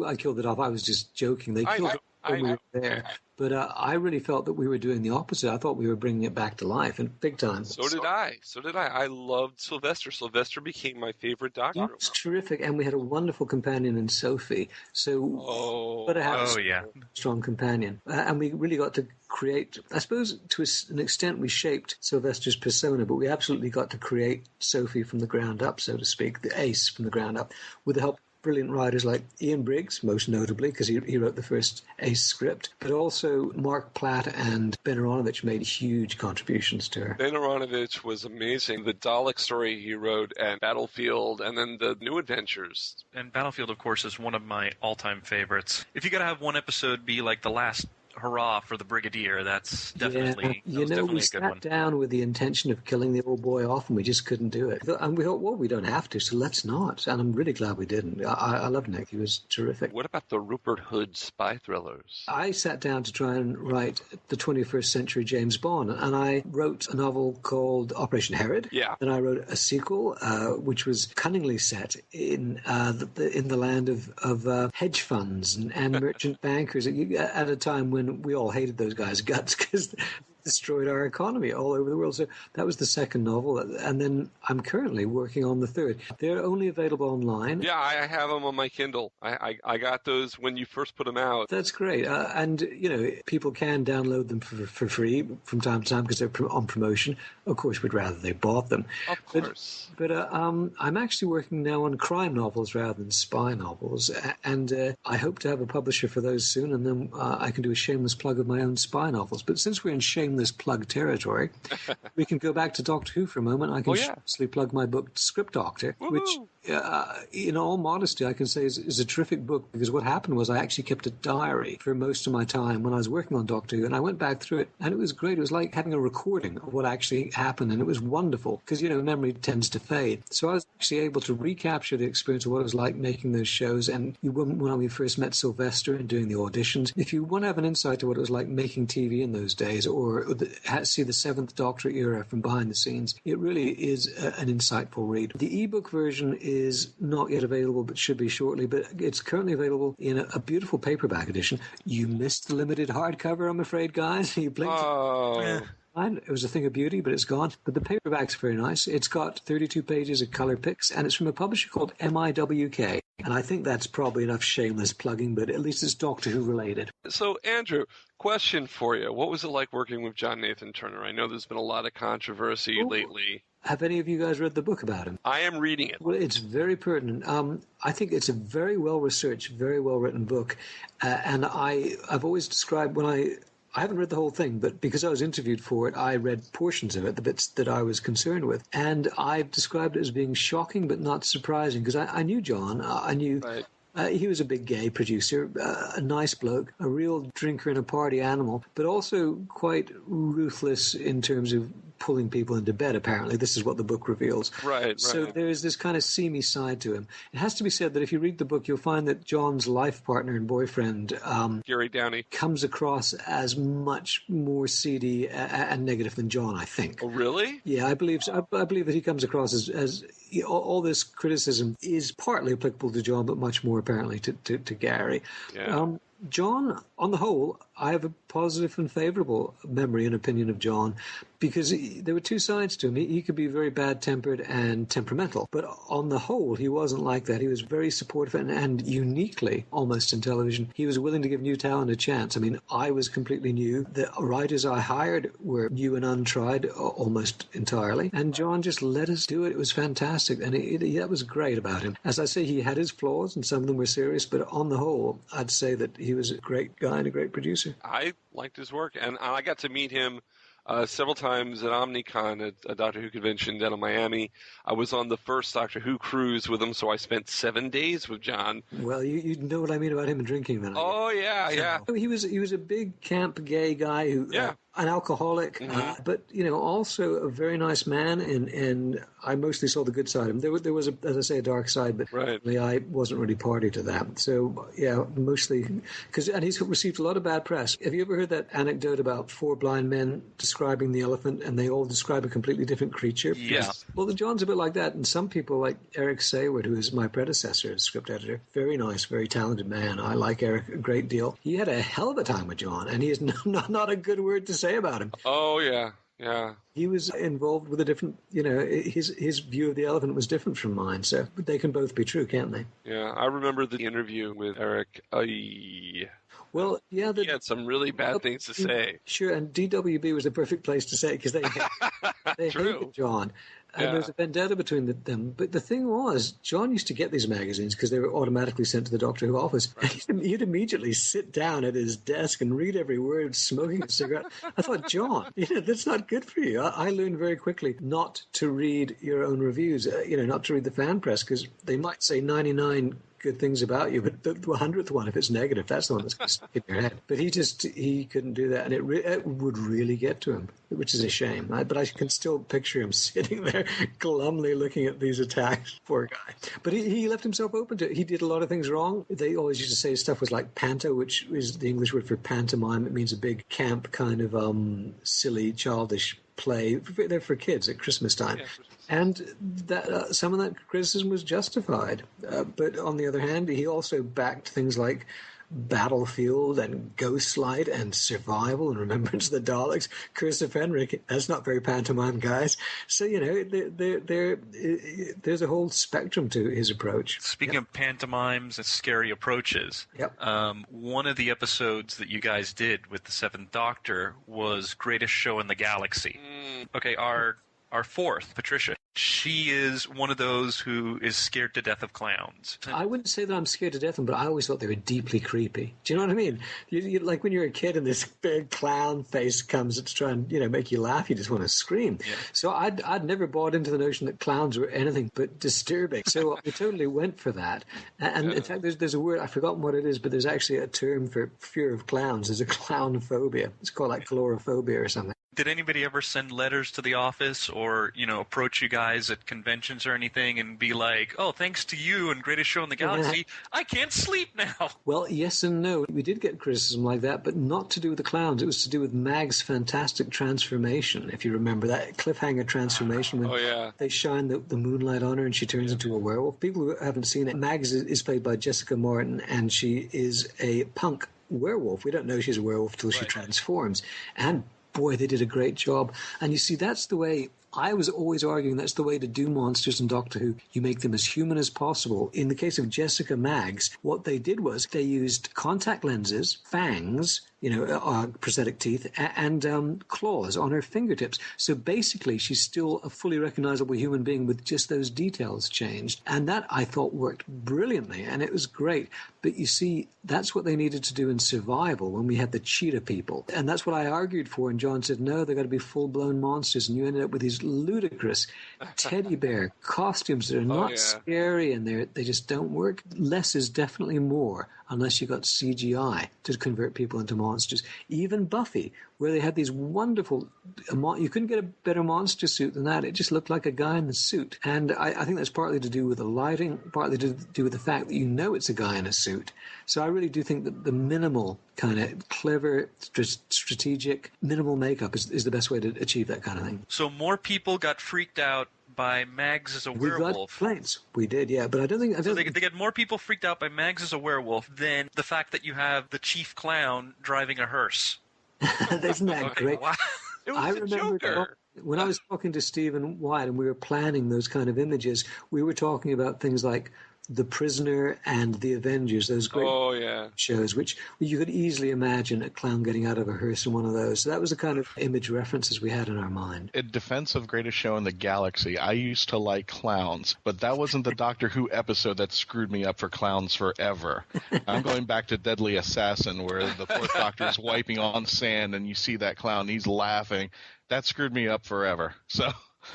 I killed it off, I was just joking. They killed it when we were there. But I really felt that we were doing the opposite. I thought we were bringing it back to life, and big time. So did I. I loved Sylvester. Sylvester became my favorite Doctor. He was terrific, and we had a wonderful companion in Sophie. So, but I had a strong companion. And we really got to create, I suppose to an extent we shaped Sylvester's persona, but we absolutely got to create Sophie from the ground up, so to speak, the ace from the ground up, with the help of brilliant writers like Ian Briggs, most notably, because he wrote the first Ace script, but also Mark Platt and Ben Aronovich made huge contributions to her. Ben Aronovich was amazing. The Dalek story he wrote, and Battlefield, and then the New Adventures. And Battlefield, of course, is one of my all-time favorites. If you got to have one episode be like the last hurrah for the Brigadier, that's definitely, we sat down with the intention of killing the old boy off, and we just couldn't do it. And we thought, well, we don't have to, so let's not. And I'm really glad we didn't. I love Nick. He was terrific. What about the Rupert Hood spy thrillers? I sat down to try and write the 21st century James Bond, and I wrote a novel called Operation Herod. Yeah. And I wrote a sequel, which was cunningly set in the land of hedge funds and merchant bankers at a time when we all hated those guys' guts because they destroyed our economy all over the world. So that was the second novel. And then I'm currently working on the third. They're only available online. Yeah, I have them on my Kindle. I got those when you first put them out. That's great. And, people can download them for free from time to time because they're on promotion. Of course, we'd rather they bought them. Of course. But I'm actually working now on crime novels rather than spy novels. And I hope to have a publisher for those soon. And then I can do a shameless plug of my own spy novels. But since we're in shameless plug territory, we can go back to Doctor Who for a moment. I can shamelessly plug my book, Script Doctor, which, in all modesty, I can say is a terrific book because what happened was I actually kept a diary for most of my time when I was working on Doctor Who, and I went back through it, and it was great. It was like having a recording of what actually happened, and it was wonderful because, memory tends to fade. So I was actually able to recapture the experience of what it was like making those shows, and when we first met Sylvester and doing the auditions, if you want to have an insight to what it was like making TV in those days, or see the Seventh Doctor era from behind the scenes, it really is an insightful read. The ebook version is not yet available, but should be shortly, but it's currently available in a beautiful paperback edition. You missed the limited hardcover, I'm afraid, guys. You blinked. Oh. It was a thing of beauty, but it's gone. But the paperback's very nice. It's got 32 pages of color pics, and it's from a publisher called MIWK. And I think that's probably enough shameless plugging, but at least it's Doctor Who related. So, Andrew, question for you. What was it like working with John Nathan Turner? I know there's been a lot of controversy lately. Have any of you guys read the book about him? I am reading it. Well, it's very pertinent. I think it's a very well-researched, very well-written book. And I've always described when I haven't read the whole thing, but because I was interviewed for it, I read portions of it, the bits that I was concerned with. And I've described it as being shocking but not surprising, because I knew John. I knew... Right. He was a big gay producer, a nice bloke, a real drinker and a party animal, but also quite ruthless in terms of pulling people into bed, apparently. This is what the book reveals. Right. So there's this kind of seamy side to him. It has to be said that if you read the book, you'll find that John's life partner and boyfriend, Gary Downey, comes across as much more seedy and negative than John, I think. Oh, really? Yeah, I believe so. I believe that he comes across as all this criticism is partly applicable to John, but much more apparently to Gary. Yeah. John, on the whole, I have a positive and favorable memory and opinion of John, because there were two sides to him. He could be very bad-tempered and temperamental, but on the whole, he wasn't like that. He was very supportive and uniquely, almost in television, he was willing to give new talent a chance. I mean, I was completely new. The writers I hired were new and untried almost entirely, and John just let us do it. It was fantastic, and that was great about him. As I say, he had his flaws, and some of them were serious, but on the whole, I'd say that he was a great guy and a great producer. I liked his work, and I got to meet him several times at OmniCon, at a Doctor Who convention down in Miami. I was on the first Doctor Who cruise with him, so I spent 7 days with John. Well, you know what I mean about him and drinking, then. Oh, yeah. He was a big camp gay guy who... Yeah. An alcoholic, but also a very nice man, and I mostly saw the good side of him. There was, as I say, a dark side, but I wasn't really party to that. So, yeah, mostly... And he's received a lot of bad press. Have you ever heard that anecdote about 4 blind men describing the elephant, and they all describe a completely different creature? Yeah. Well, John's a bit like that, and some people, like Eric Sayward, who is my predecessor as script editor, very nice, very talented man. I like Eric a great deal. He had a hell of a time with John, and he has not a good word to say about him. Oh, yeah. He was involved with a different, his view of the elephant was different from mine, so they can both be true, can't they? Yeah, I remember the interview with Eric. Well, yeah. He had some really bad things to say. Sure, and DWB was the perfect place to say it, because they hated John. And there's a vendetta between them. But the thing was, John used to get these magazines because they were automatically sent to the Doctor Who office. Right. And he'd immediately sit down at his desk and read every word, smoking a cigarette. I thought, John, that's not good for you. I learned very quickly not to read your own reviews, not to read the fan press, because they might say 99 good things about you, but the 100th one, if it's negative, that's the one that's going to stick in your head. But he couldn't do that, and it would really get to him, which is a shame. But I can still picture him sitting there glumly looking at these attacks. Poor guy. But he left himself open to it. He did a lot of things wrong. They always used to say stuff was like panto, which is the English word for pantomime. It means a big camp kind of silly, childish play. They're for kids at Christmas time. Yeah. And that some of that criticism was justified. But on the other hand, he also backed things like Battlefield and Ghostlight and Survival and Remembrance of the Daleks. Curse of Fenric, that's not very pantomime, guys. So, there's a whole spectrum to his approach. Speaking of pantomimes and scary approaches, one of the episodes that you guys did with the Seventh Doctor was Greatest Show in the Galaxy. Okay, our fourth, Patricia, she is one of those who is scared to death of clowns. I wouldn't say that I'm scared to death of them, but I always thought they were deeply creepy. Do you know what I mean? You like when you're a kid and this big clown face comes to try and make you laugh, you just want to scream. Yeah. So I'd never bought into the notion that clowns were anything but disturbing. So we totally went for that. And in fact, there's a word, I've forgotten what it is, but there's actually a term for fear of clowns. There's a clown phobia. It's called like chlorophobia or something. Did anybody ever send letters to the office or, approach you guys at conventions or anything and be like, oh, thanks to you and Greatest Show in the Galaxy, I can't sleep now? Well, yes and no. We did get criticism like that, but not to do with the clowns. It was to do with Mag's fantastic transformation, if you remember that cliffhanger transformation when they shine the moonlight on her and she turns into a werewolf. People who haven't seen it, Mag is played by Jessica Martin, and she is a punk werewolf. We don't know she's a werewolf till she transforms. And boy, they did a great job. And you see, that's the way... I was always arguing that's the way to do monsters in Doctor Who. You make them as human as possible. In the case of Jessica Maggs, what they did was they used contact lenses, fangs, prosthetic teeth, and claws on her fingertips. So basically, she's still a fully recognizable human being with just those details changed. And that, I thought, worked brilliantly, and it was great. But you see, that's what they needed to do in Survival when we had the cheetah people. And that's what I argued for, and John said, no, they've got to be full-blown monsters. And you ended up with these ludicrous teddy bear costumes that are not scary, and they just don't work. Less is definitely more, unless you got CGI to convert people into monsters. Even Buffy, where they had these wonderful... You couldn't get a better monster suit than that. It just looked like a guy in the suit. And I think that's partly to do with the lighting, partly to do with the fact that it's a guy in a suit. So I really do think that the minimal kind of clever, strategic, minimal makeup is the best way to achieve that kind of thing. So more people got freaked out by Maggs as a werewolf. We got complaints. We did, yeah, but I don't think... They get more people freaked out by Maggs as a werewolf than the fact that you have the chief clown driving a hearse. Isn't that great? Wow. It was a Joker. When I was talking to Stephen White and we were planning those kind of images, we were talking about things like The Prisoner and The Avengers, those great shows, which you could easily imagine a clown getting out of a hearse in one of those. So that was the kind of image references we had in our mind. In defense of Greatest Show in the Galaxy, I used to like clowns, but that wasn't the Doctor Who episode that screwed me up for clowns forever. I'm going back to Deadly Assassin, where the fourth Doctor is wiping on sand and you see that clown, he's laughing. That screwed me up forever. So...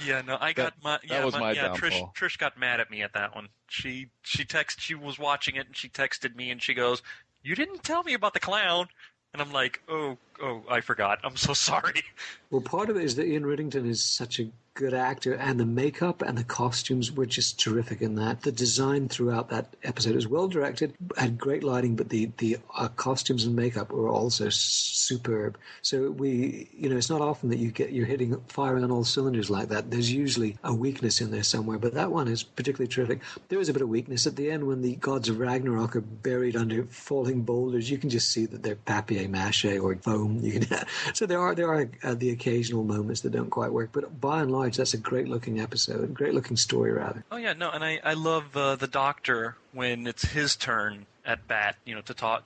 Yeah, no, I got my downfall. Trish got mad at me at that one. She was watching it and she texted me and she goes, "You didn't tell me about the clown." And I'm like, oh, I forgot. I'm so sorry. Well, part of it is that Ian Riddington is such a good actor, and the makeup and the costumes were just terrific in that. The design throughout that episode was well directed, had great lighting, but the costumes and makeup were also superb. So it's not often that you're firing on all cylinders like that. There's usually a weakness in there somewhere, but that one is particularly terrific. There is a bit of weakness at the end when the gods of Ragnarok are buried under falling boulders. You can just see that they're papier-mâché or foam. So there are the occasional moments that don't quite work, but by and large, that's a great-looking episode, great-looking story, rather. Oh, yeah, no, and I love the Doctor when it's his turn at bat,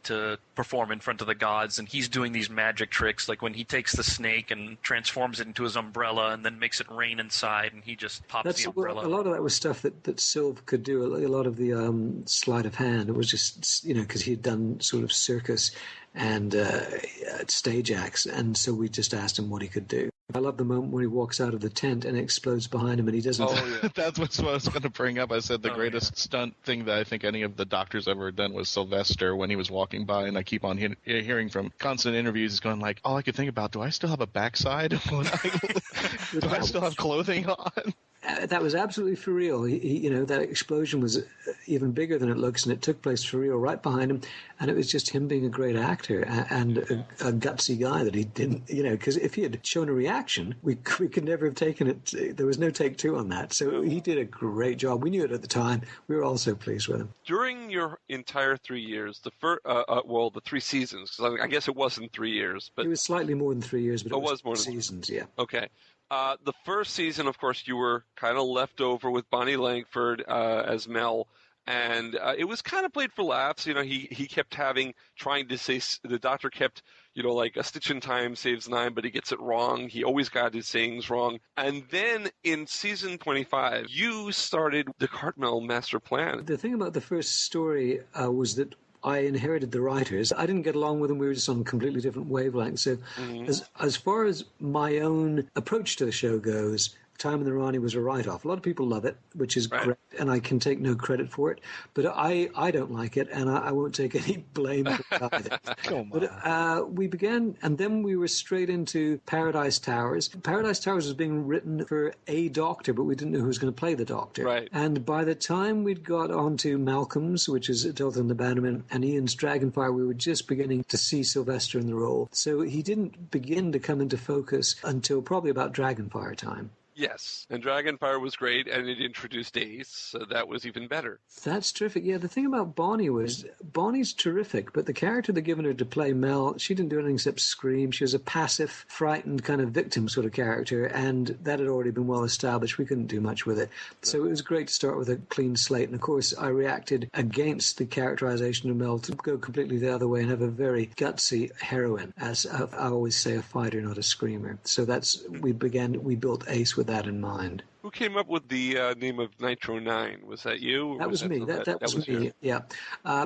to perform in front of the gods, and he's doing these magic tricks, like when he takes the snake and transforms it into his umbrella and then makes it rain inside, and he just pops the umbrella. A lot of that was stuff that Sylve could do, a lot of the sleight of hand. It was just, because he'd done sort of circus and stage acts, and so we just asked him what he could do. I love the moment when he walks out of the tent and it explodes behind him and he doesn't... Oh, yeah. That's what I was going to bring up. I said the greatest stunt thing that I think any of the Doctors ever done was Sylvester when he was walking by, and I keep on hearing from constant interviews, he's going like, all I could think about, do I still have a backside? Do I still have clothing on? That was absolutely for real. That explosion was even bigger than it looks, and it took place for real right behind him. And it was just him being a great actor and a gutsy guy that he didn't, because if he had shown a reaction, we could never have taken it. There was no take two on that. So he did a great job. We knew it at the time. We were all so pleased with him. During your entire 3 years, the 3 seasons, because I guess it wasn't 3 years, but it was slightly more than 3 years, but it was more seasons, yeah. Okay. The first season, of course, you were kind of left over with Bonnie Langford as Mel, and it was kind of played for laughs. He kept trying to say, the Doctor kept, like a stitch in time saves 9, but he gets it wrong. He always got his sayings wrong. And then in season 25, you started the Cartmel master plan. The thing about the first story was that I inherited the writers. I didn't get along with them. We were just on completely different wavelengths. So as far as my own approach to the show goes, Time in the Rani was a write-off. A lot of people love it, which is great, and I can take no credit for it. But I don't like it, and I won't take any blame for it either. But we began, and then we were straight into Paradise Towers. Paradise Towers was being written for a Doctor, but we didn't know who was going to play the Doctor. Right. And by the time we'd got onto Malcolm's, which is Dalton the Bannerman, and Ian's Dragonfire, we were just beginning to see Sylvester in the role. So he didn't begin to come into focus until probably about Dragonfire time. Yes, and Dragonfire was great, and it introduced Ace, so that was even better. That's terrific. Yeah, the thing about Bonnie was, Bonnie's terrific, but the character they'd given her to play Mel, she didn't do anything except scream. She was a passive, frightened kind of victim sort of character, and that had already been well established. We couldn't do much with it. So it was great to start with a clean slate, and of course I reacted against the characterization of Mel to go completely the other way and have a very gutsy heroine, as I always say, a fighter, not a screamer. So we built Ace with that in mind. Who came up with the name of Nitro 9? Was that you? That was me. That was me, you? yeah.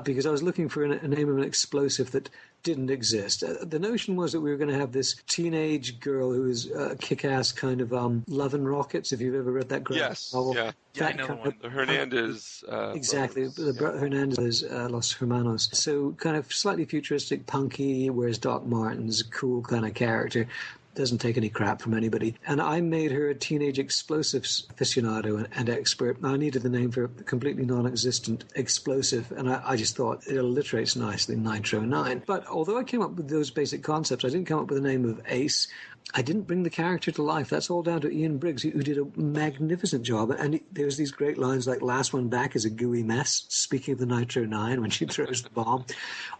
Because I was looking for a name of an explosive that didn't exist. The notion was that we were going to have this teenage girl who was kick-ass kind of Love and Rockets, if you've ever read that graphic novel. Yeah, I know one. The Hernandez. Exactly, the Hernandez Los Hermanos. So kind of slightly futuristic, punky, wears Doc Martens, cool kind of character. Doesn't take any crap from anybody. And I made her a teenage explosives aficionado and expert. I needed the name for a completely non-existent explosive, and I just thought it alliterates nicely, Nitro 9. But although I came up with those basic concepts, I didn't come up with the name of Ace. I didn't bring the character to life. That's all down to Ian Briggs, who did a magnificent job. And there's these great lines like, last one back is a gooey mess, speaking of the Nitro 9 when she throws the bomb.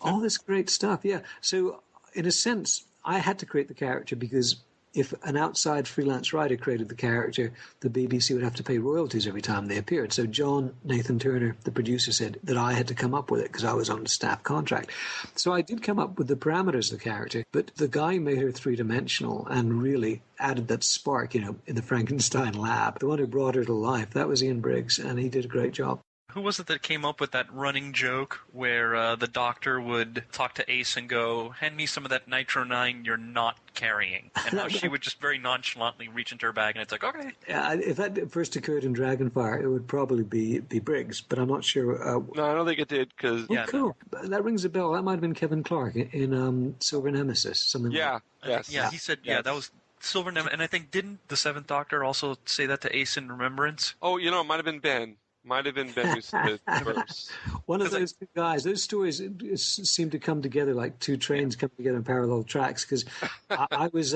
All this great stuff, yeah. So in a sense, I had to create the character because if an outside freelance writer created the character, the BBC would have to pay royalties every time they appeared. So John Nathan Turner, the producer, said that I had to come up with it because I was on a staff contract. So I did come up with the parameters of the character, but the guy made her three-dimensional and really added that spark, in the Frankenstein lab. The one who brought her to life, that was Ian Briggs, and he did a great job. Who was it that came up with that running joke where the doctor would talk to Ace and go, hand me some of that Nitro 9 you're not carrying? And how she would just very nonchalantly reach into her bag, and it's like, okay. If that first occurred in Dragonfire, it would probably be Briggs, but I'm not sure. No, I don't think it did. Cool. No. That rings a bell. That might have been Kevin Clark in Silver Nemesis. Something like that. Yeah, he said, that was Silver Nemesis. And I think, didn't the Seventh Doctor also say that to Ace in Remembrance? Oh, it might have been Ben. Might have been Ben who said first. One of those two guys. Those stories seem to come together like two trains come together in parallel tracks, because I was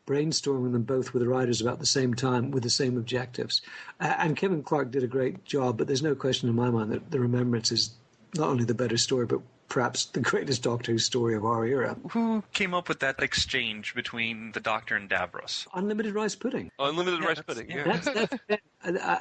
brainstorming them both with the writers about the same time with the same objectives. And Kevin Clark did a great job, but there's no question in my mind that the Remembrance is not only the better story, but perhaps the greatest Doctor Who story of our era. Who came up with that exchange between the Doctor and Davros? Unlimited rice pudding. Unlimited rice pudding, yeah. That's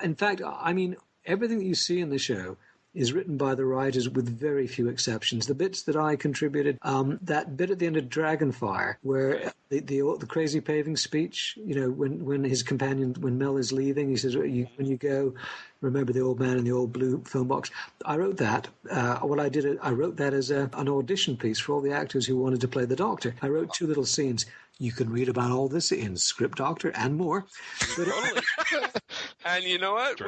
in fact, I mean, everything that you see in the show is written by the writers with very few exceptions. The bits that I contributed, that bit at the end of Dragonfire, where the crazy paving speech, when his companion, when Mel is leaving, he says, when you go, remember the old man in the old blue film box. I wrote that. I wrote that as an audition piece for all the actors who wanted to play the Doctor. I wrote two little scenes. You can read about all this in Script Doctor and more. Totally. And you know what?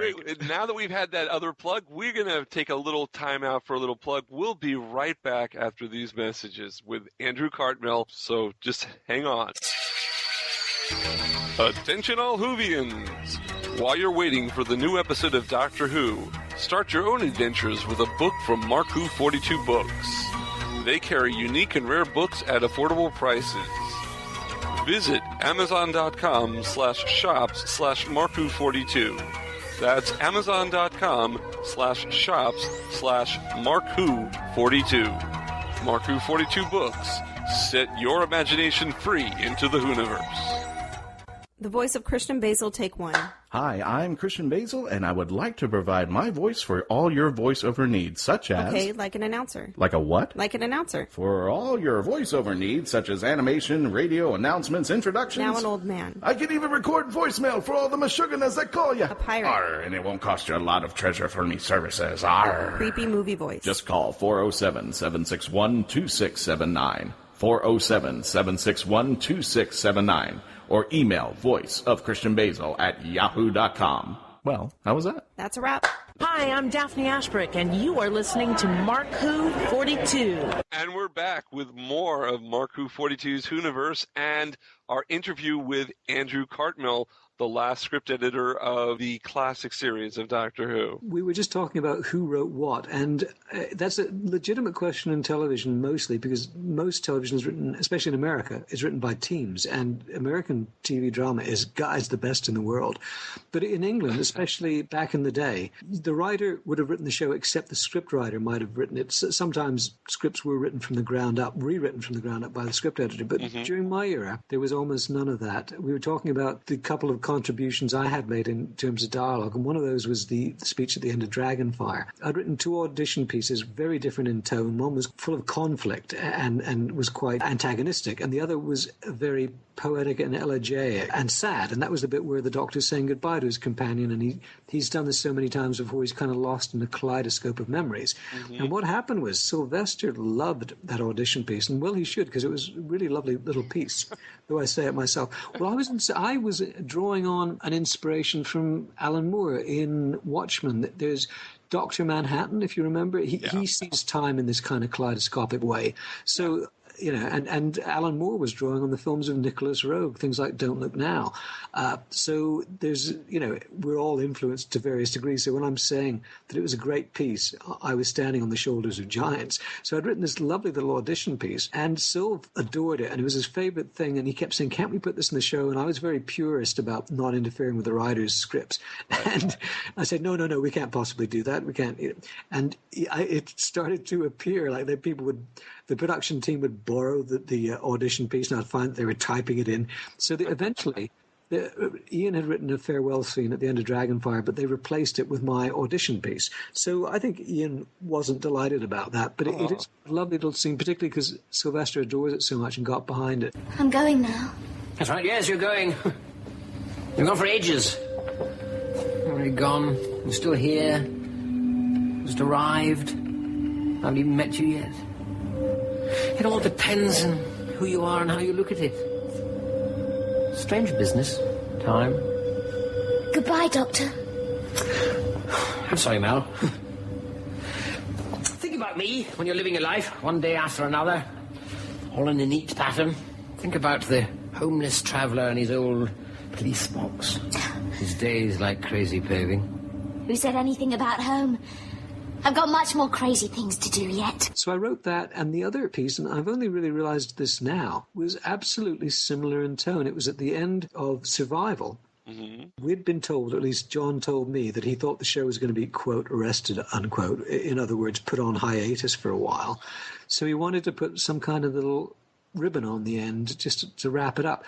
Now that we've had that other plug, we're going to take a little time out for a little plug. We'll be right back after these messages with Andrew Cartmel, so just hang on. Attention all Whovians! While you're waiting for the new episode of Doctor Who, start your own adventures with a book from Mark Who 42 Books. They carry unique and rare books at affordable prices. Visit Amazon.com/shops/MarkWho42. That's Amazon.com/shops/MarkWho42. Mark Who 42 Books. Set your imagination free into the Whoniverse. The voice of Christian Basel, take one. Hi, I'm Christian Basel, and I would like to provide my voice for all your voiceover needs, such as... Okay, like an announcer. Like a what? Like an announcer. For all your voiceover needs, such as animation, radio, announcements, introductions... Now an old man. I can even record voicemail for all the Meshuggahs that call you. A pirate. Arr, and it won't cost you a lot of treasure for me services. Arr. Creepy movie voice. Just call 407-761-2679. 407-761-2679. Or email voiceofchristianbasel@yahoo.com. Well, how was that? That's a wrap. Hi, I'm Daphne Ashbrook, and you are listening to Mark Who 42. And we're back with more of Mark Who 42's WHOniverse and our interview with Andrew Cartmel, the last script editor of the classic series of Doctor Who. We were just talking about who wrote what, and that's a legitimate question in television mostly because most television is written, especially in America, is written by teams, and American TV drama is the best in the world. But in England, especially back in the day, the writer would have written the show except the script writer might have written it. Sometimes scripts were written from the ground up, rewritten from the ground up by the script editor, but during my era, there was almost none of that. We were talking about the couple of contributions I had made in terms of dialogue, and one of those was the speech at the end of Dragonfire. I'd written 2 audition pieces, very different in tone. One was full of conflict and was quite antagonistic, and the other was very poetic and elegiac and sad, and that was the bit where the Doctor's saying goodbye to his companion, and he's done this so many times before, he's kind of lost in a kaleidoscope of memories. And what happened was Sylvester loved that audition piece, and well, he should, because it was a really lovely little piece, though I say it myself. Well, I was drawing on an inspiration from Alan Moore in Watchmen. There's Dr. Manhattan, if you remember. He sees time in this kind of kaleidoscopic way. So, and Alan Moore was drawing on the films of Nicholas Roeg, things like Don't Look Now. So there's, we're all influenced to various degrees. So when I'm saying that it was a great piece, I was standing on the shoulders of giants. So I'd written this lovely little audition piece, and Sylv adored it, and it was his favorite thing. And he kept saying, "Can't we put this in the show?" And I was very purist about not interfering with the writers' scripts. And I said, no, we can't possibly do that. We can't. And it started to appear like that the production team would borrow the audition piece, and I'd find that they were typing it in. So eventually, Ian had written a farewell scene at the end of Dragonfire, but they replaced it with my audition piece. So I think Ian wasn't delighted about that, but it is a lovely little scene, particularly because Sylvester adores it so much and got behind it. I'm going now. That's right, yes, you're going. You've gone for ages. Already gone. You're still here. Just arrived. I haven't even met you yet. It all depends on who you are and how you look at it. Strange business. Time. Goodbye, Doctor. I'm sorry, Mel. Think about me when you're living your life, one day after another, all in a neat pattern. Think about the homeless traveller in his old police box. His days like crazy paving. Who said anything about home? I've got much more crazy things to do yet. So I wrote that, and the other piece, and I've only really realised this now, was absolutely similar in tone. It was at the end of Survival. We'd been told, or at least John told me, that he thought the show was going to be, quote, arrested, unquote. In other words, put on hiatus for a while. So he wanted to put some kind of little ribbon on the end just to wrap it up.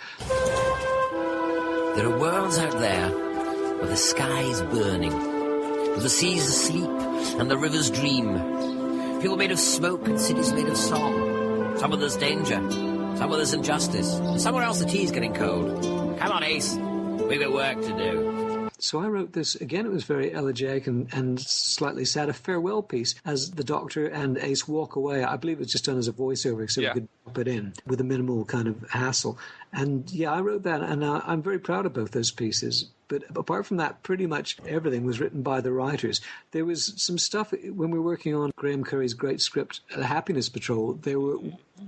There are worlds out there where the sky's burning, where the sea's asleep and the rivers dream. People made of smoke and cities made of song. Some of there's danger, some of there's injustice, and somewhere else the tea's getting cold. Come on, Ace, we've got work to do. So I wrote this, again, it was very elegiac and slightly sad, a farewell piece as the Doctor and Ace walk away. I believe it was just done as a voiceover so we could put it in with a minimal kind of hassle. And I wrote that, and I'm very proud of both those pieces. But apart from that, pretty much everything was written by the writers. There was some stuff when we were working on Graham Curry's great script, The Happiness Patrol.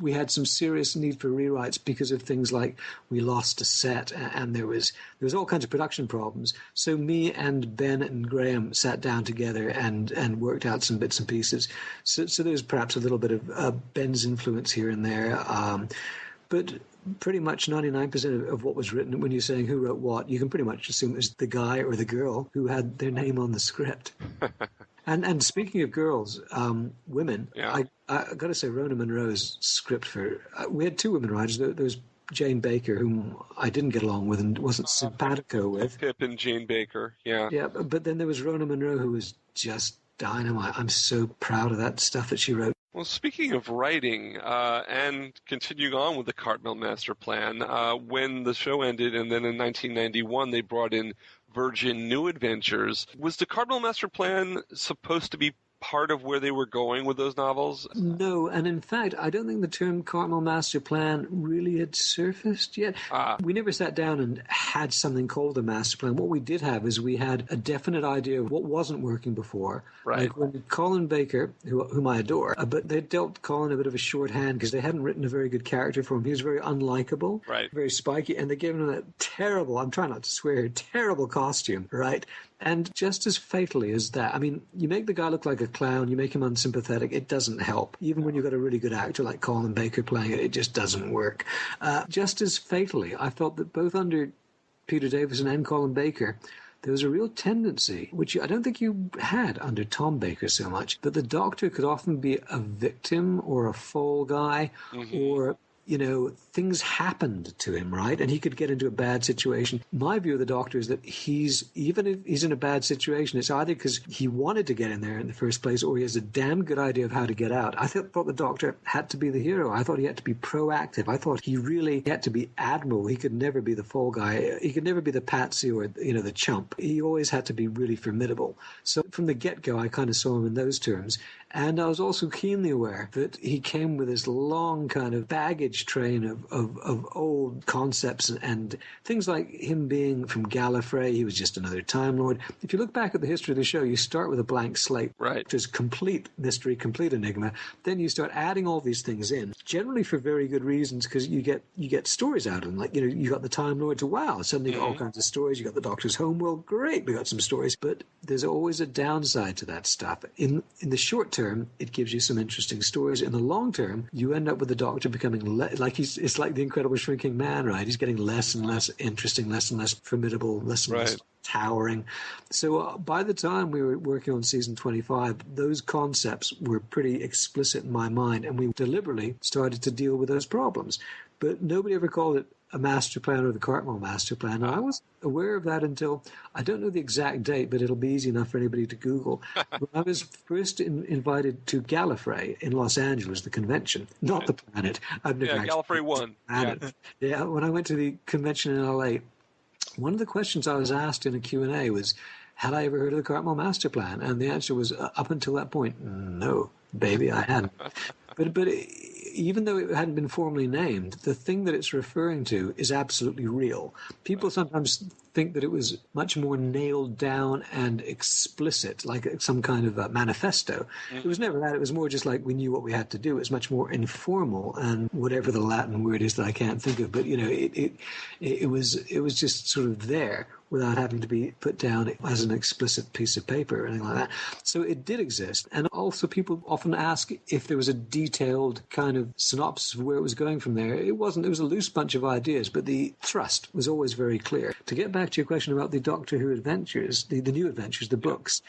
We had some serious need for rewrites because of things like we lost a set, and there was all kinds of production problems. So me and Ben and Graham sat down together and worked out some bits and pieces. So there's perhaps a little bit of Ben's influence here and there. But pretty much 99% of what was written, when you're saying who wrote what, you can pretty much assume it was the guy or the girl who had their name on the script. And speaking of girls, women, I got to say Rona Munro's script we had 2 women writers. There was Jane Baker, whom I didn't get along with and wasn't simpatico with. Pip and Jane Baker, yeah. Yeah, but then there was Rona Munro, who was just dynamite. I'm so proud of that stuff that she wrote. Well, speaking of writing, and continuing on with the Cartmel Master Plan, when the show ended and then in 1991 they brought in Virgin New Adventures, was the Cartmel Master Plan supposed to be part of where they were going with those novels? No, and in fact, I don't think the term Cartmel Master Plan really had surfaced yet. We never sat down and had something called a master plan. What we did have is we had a definite idea of what wasn't working before. Right. Like when Colin Baker, whom I adore, but they dealt Colin a bit of a shorthand because they hadn't written a very good character for him. He was very unlikable, very spiky, and they gave him that terrible, I'm trying not to swear here, terrible costume, right? And just as fatally as that, I mean, you make the guy look like a clown, you make him unsympathetic, it doesn't help. Even when you've got a really good actor like Colin Baker playing it, it just doesn't work. Just as fatally, I felt that both under Peter Davison and Colin Baker, there was a real tendency, which I don't think you had under Tom Baker so much, that the Doctor could often be a victim or a fall guy or... things happened to him, right? And he could get into a bad situation. My view of the Doctor is that even if he's in a bad situation, it's either because he wanted to get in there in the first place or he has a damn good idea of how to get out. I thought the Doctor had to be the hero. I thought he had to be proactive. I thought he really had to be admirable. He could never be the fall guy. He could never be the patsy or, the chump. He always had to be really formidable. So from the get-go, I kind of saw him in those terms. And I was also keenly aware that he came with this long kind of baggage train of old concepts and things like him being from Gallifrey. He was just another Time Lord. If you look back at the history of the show, you start with a blank slate, which is complete mystery, complete enigma. Then you start adding all these things in, generally for very good reasons, because you get stories out of them. Like, you got the Time Lords, wow, suddenly you got all kinds of stories. You got the Doctor's homeworld, great, we got some stories. But there's always a downside to that stuff. In the short term, it gives you some interesting stories. In the long term, you end up with the Doctor becoming it's like the Incredible Shrinking Man, right? He's getting less and less interesting, less and less formidable, less and less towering. So by the time we were working on season 25, those concepts were pretty explicit in my mind, and we deliberately started to deal with those problems. But nobody ever called it a master plan or the Cartmel master plan. And I was aware of that until, I don't know the exact date, but it'll be easy enough for anybody to Google. When I was first invited to Gallifrey in Los Angeles, the convention, not the planet. I've never Gallifrey 1. Yeah, when I went to the convention in LA, one of the questions I was asked in a Q&A was, had I ever heard of the Cartmel master plan? And the answer was, up until that point, no, baby, I hadn't. But even though it hadn't been formally named, the thing that it's referring to is absolutely real. People sometimes think that it was much more nailed down and explicit, like some kind of a manifesto. It was never that. It was more just like we knew what we had to do. It was much more informal and whatever the Latin word is that I can't think of. But, it was just sort of there without having to be put down as an explicit piece of paper or anything like that. So it did exist. And also people often ask if there was a detailed kind of synopsis of where it was going from there. It wasn't. It was a loose bunch of ideas, but the thrust was always very clear. To get back to your question about the Doctor Who adventures, the new adventures, the books,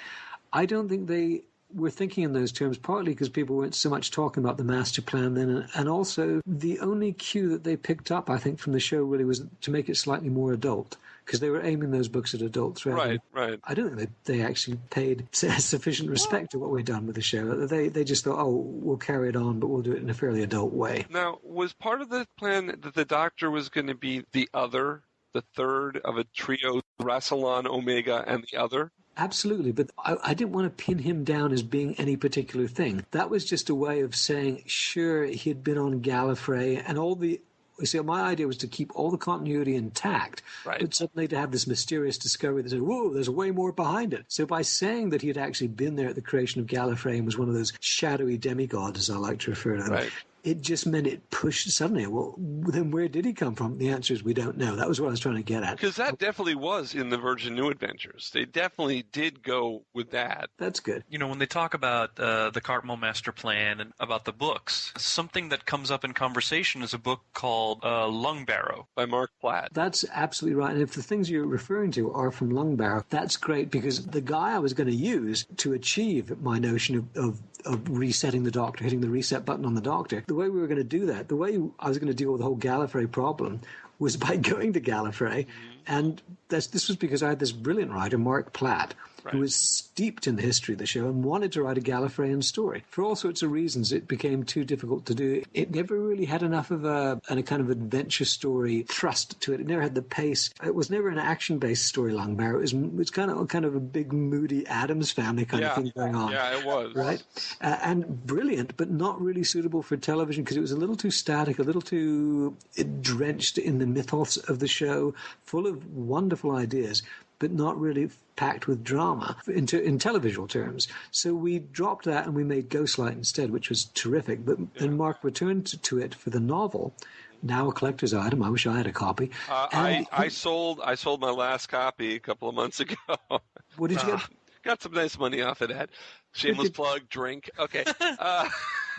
I don't think they were thinking in those terms, partly because people weren't so much talking about the master plan then, and also the only cue that they picked up, I think, from the show really was to make it slightly more adult, because they were aiming those books at adults. Right. I don't think they actually paid sufficient respect to what we'd done with the show. They just thought, we'll carry it on, but we'll do it in a fairly adult way. Now, was part of the plan that the Doctor was going to be the third of a trio, Rassilon, Omega, and the other? Absolutely, but I didn't want to pin him down as being any particular thing. That was just a way of saying, sure, he had been on Gallifrey, and all the... You see, my idea was to keep all the continuity intact, but suddenly to have this mysterious discovery that said, whoa, there's way more behind it. So by saying that he had actually been there at the creation of Gallifrey and was one of those shadowy demigods, as I like to refer to them, it just meant it pushed suddenly. Well, then where did he come from? The answer is we don't know. That was what I was trying to get at. Because that definitely was in the Virgin New Adventures. They definitely did go with that. That's good. When they talk about the Cartmel Master Plan and about the books, something that comes up in conversation is a book called Lung Barrow by Mark Platt. That's absolutely right. And if the things you're referring to are from Lung Barrow, that's great, because the guy I was going to use to achieve my notion of resetting the Doctor, hitting the reset button on the Doctor, the way we were going to do that, the way I was going to deal with the whole Gallifrey problem was by going to Gallifrey. And this was because I had this brilliant writer, Mark Platt, who was steeped in the history of the show and wanted to write a Gallifreyan story. For all sorts of reasons, it became too difficult to do. It never really had enough of a kind of adventure story thrust to it. It never had the pace. It was never an action-based story, Longbarrow. It was kind of a big, moody Addams Family kind of thing going on. Yeah, it was. Right? And brilliant, but not really suitable for television because it was a little too static, a little too drenched in the mythos of the show, full of wonderful ideas, but not really packed with drama in televisual terms. So we dropped that and we made Ghostlight instead, which was terrific. But then Mark returned to it for the novel, now a collector's item. I wish I had a copy. I sold my last copy a couple of months ago. What did you get? Got some nice money off of that. Shameless plug, drink. Okay.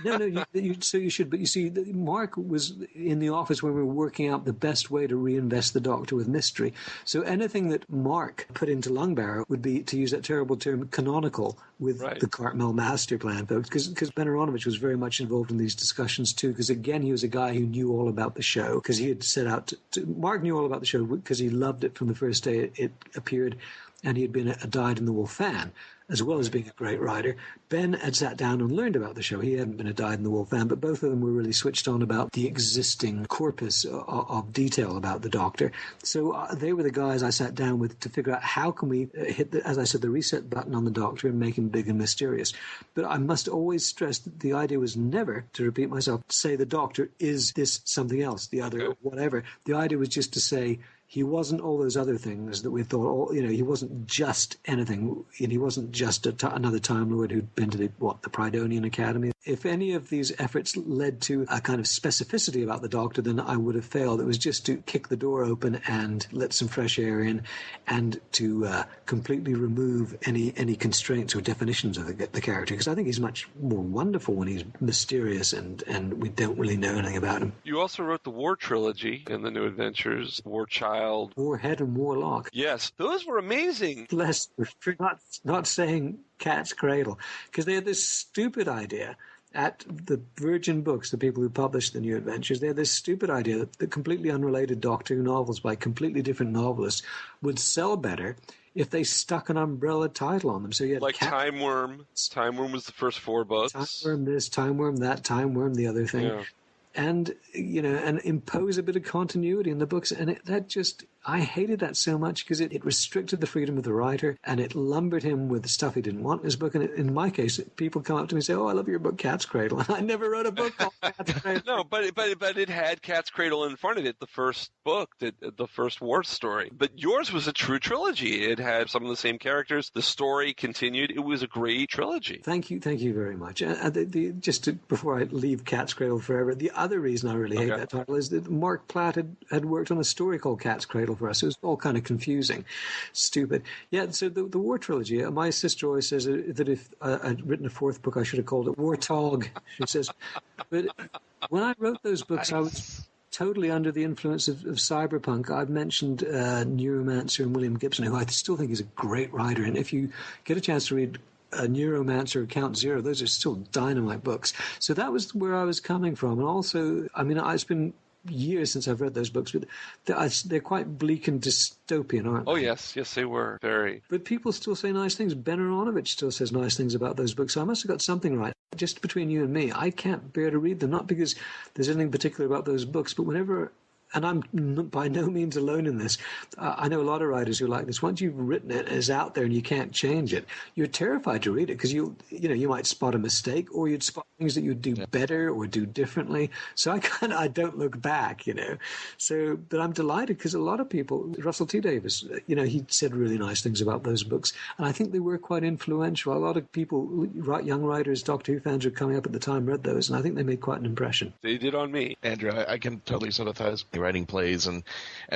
No, so you should. But you see, Mark was in the office when we were working out the best way to reinvest the Doctor with mystery. So anything that Mark put into Longbarrow would be, to use that terrible term, canonical with the Cartmel master plan, folks. Because Ben Aronovich was very much involved in these discussions too. Because again, he was a guy who knew all about the show. Because he had set out Mark knew all about the show because he loved it from the first day it appeared. And he had been a dyed-in-the-wool fan, as well as being a great writer. Ben had sat down and learned about the show. He hadn't been a dyed-in-the-wool fan, but both of them were really switched on about the existing corpus of detail about the Doctor. So they were the guys I sat down with to figure out how can we hit, as I said, the reset button on the Doctor and make him big and mysterious. But I must always stress that the idea was never, to repeat myself, say the Doctor is this something else, the other, whatever. The idea was just to say, he wasn't all those other things that we thought. He wasn't just anything. He wasn't just another Time Lord who'd been to the Prydonian Academy. If any of these efforts led to a kind of specificity about the Doctor, then I would have failed. It was just to kick the door open and let some fresh air in, and to completely remove any constraints or definitions of the character. Because I think he's much more wonderful when he's mysterious and we don't really know anything about him. You also wrote the War Trilogy in the New Adventures, War Child, Warhead, and Warlock. Yes, those were amazing. Less, for not saying Cat's Cradle, because they had this stupid idea at the Virgin Books, the people who published the New Adventures. They had this stupid idea that the completely unrelated Doctor Who novels by completely different novelists would sell better if they stuck an umbrella title on them. So you had Time Worm. Time Worm was the first 4 books. Time Worm this, Time Worm that, Time Worm the other thing. Yeah. And, and impose a bit of continuity in the books. And I hated that so much because it restricted the freedom of the writer and it lumbered him with stuff he didn't want in his book. And in my case, people come up to me and say, "Oh, I love your book, Cat's Cradle." And I never wrote a book called Cat's Cradle. No, but it had Cat's Cradle in front of it, the first book, the first war story. But yours was a true trilogy. It had some of the same characters. The story continued. It was a great trilogy. Thank you very much. Before I leave Cat's Cradle forever, the other reason I really hate that title is that Mark Platt had worked on a story called Cat's Cradle for us. It was all kind of confusing, stupid. Yeah, so the War Trilogy, my sister always says that if I'd written a 4th book, I should have called it Warthog, she says. But when I wrote those books, I was totally under the influence of cyberpunk. I've mentioned Neuromancer and William Gibson, who I still think is a great writer. And if you get a chance to read Neuromancer or Count Zero, those are still dynamite books. So that was where I was coming from. And also, it's been years since I've read those books, but they're quite bleak and dystopian, aren't they? Oh, yes, they were. Very. But people still say nice things. Ben Aronovich still says nice things about those books, so I must have got something right. Just between you and me, I can't bear to read them, not because there's anything particular about those books, but whenever... And I'm by no means alone in this. I know a lot of writers who are like this. Once you've written it and it's out there and you can't change it, you're terrified to read it because you might spot a mistake or you'd spot things that you'd do better or do differently. So I don't look back, So, but I'm delighted because a lot of people, Russell T. Davies, he said really nice things about those books, and I think they were quite influential. A lot of people, young writers, Doctor Who fans who were coming up at the time, read those, and I think they made quite an impression. They did on me. Andrew, I can totally sympathize. Writing plays and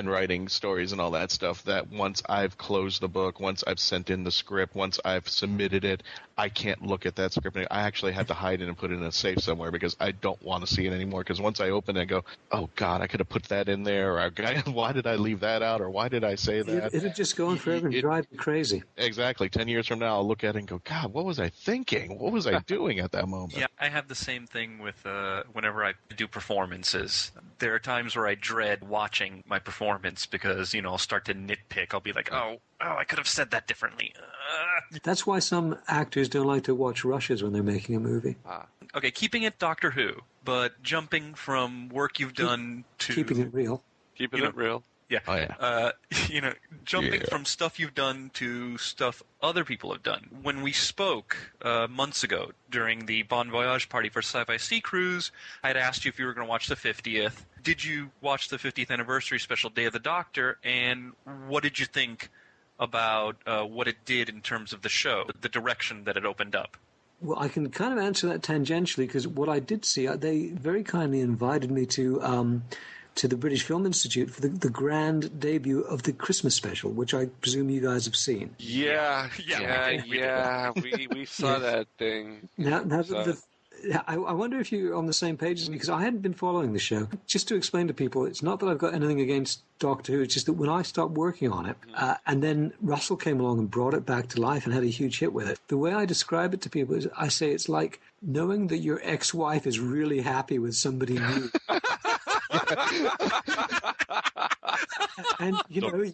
writing stories and all that stuff, that once I've closed the book, once I've sent in the script, once I've submitted it, I can't look at that script. I actually had to hide it and put it in a safe somewhere because I don't want to see it anymore, because once I open it, I go, oh God, I could have put that in there, or why did I leave that out, or why did I say that? It'd just go on forever and drive me crazy. Exactly. 10 years from now, I'll look at it and go, God, what was I thinking? What was I doing at that moment? Yeah, I have the same thing with whenever I do performances. There are times where I dread watching my performance because, I'll start to nitpick. I'll be like, oh, I could have said that differently. That's why some actors don't like to watch rushes when they're making a movie. Okay, keeping it Doctor Who, but jumping from work you've done to... Keeping it real. Keeping it real. Yeah. Oh, yeah. Jumping from stuff you've done to stuff other people have done. When we spoke months ago during the Bon Voyage party for Sci-Fi Sea Cruise, I had asked you if you were going to watch the 50th. Did you watch the 50th anniversary special Day of the Doctor, and what did you think about what it did in terms of the show, the direction that it opened up? Well, I can kind of answer that tangentially because what I did see, they very kindly invited me to the British Film Institute for the grand debut of the Christmas special, which I presume you guys have seen. Yeah. We saw that thing. I wonder if you're on the same page as me, because I hadn't been following the show. Just to explain to people, it's not that I've got anything against Doctor Who, it's just that when I stopped working on it, and then Russell came along and brought it back to life and had a huge hit with it, the way I describe it to people is I say it's like knowing that your ex-wife is really happy with somebody new. And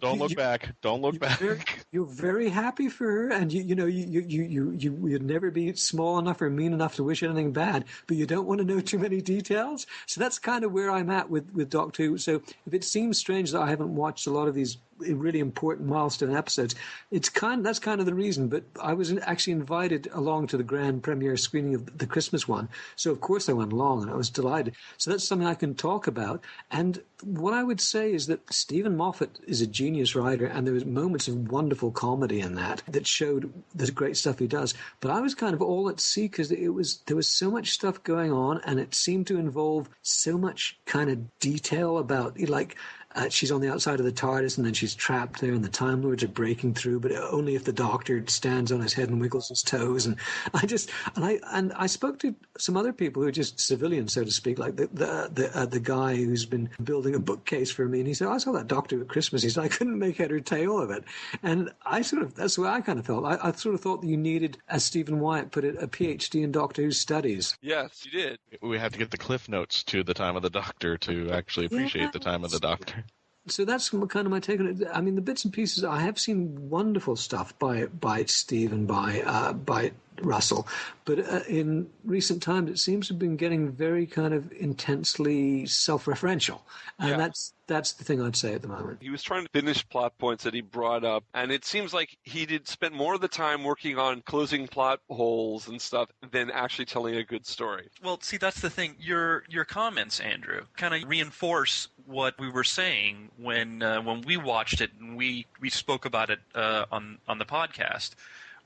don't look back. Don't look back. You're very happy for her, and you'd never be small enough or mean enough to wish anything bad, but you don't want to know too many details. So that's kind of where I'm at with Doctor Who. So if it seems strange that I haven't watched a lot of these really important milestone episodes, that's kind of the reason. But I was actually invited along to the grand premiere screening of the Christmas one, so of course I went along and I was delighted. So that's something I can talk about. And what I would say is that Stephen Moffat is a genius writer, and there was moments of wonderful comedy in that showed the great stuff he does. But I was kind of all at sea because there was so much stuff going on, and it seemed to involve so much kind of detail about she's on the outside of the TARDIS, and then she's trapped there, and the Time Lords are breaking through, but only if the Doctor stands on his head and wiggles his toes. And I spoke to some other people who are just civilians, so to speak, like the guy who's been building a bookcase for me, and he said, I saw that Doctor at Christmas. He said, I couldn't make head or tail of it. And that's the way I kind of felt. I sort of thought that you needed, as Stephen Wyatt put it, a PhD in Doctor Who studies. Yes, you did. We have to get the Cliff Notes to the Time of the Doctor to actually appreciate the Time of the Doctor. So that's kind of my take on it. I mean, the bits and pieces, I have seen wonderful stuff by Steve and by Russell, but in recent times it seems to have been getting very kind of intensely self-referential, and that's the thing I'd say at the moment. He was trying to finish plot points that he brought up, and it seems like he did spend more of the time working on closing plot holes and stuff than actually telling a good story. Well, see, that's the thing. Your comments, Andrew, kind of reinforce what we were saying when we watched it and we spoke about it on the podcast.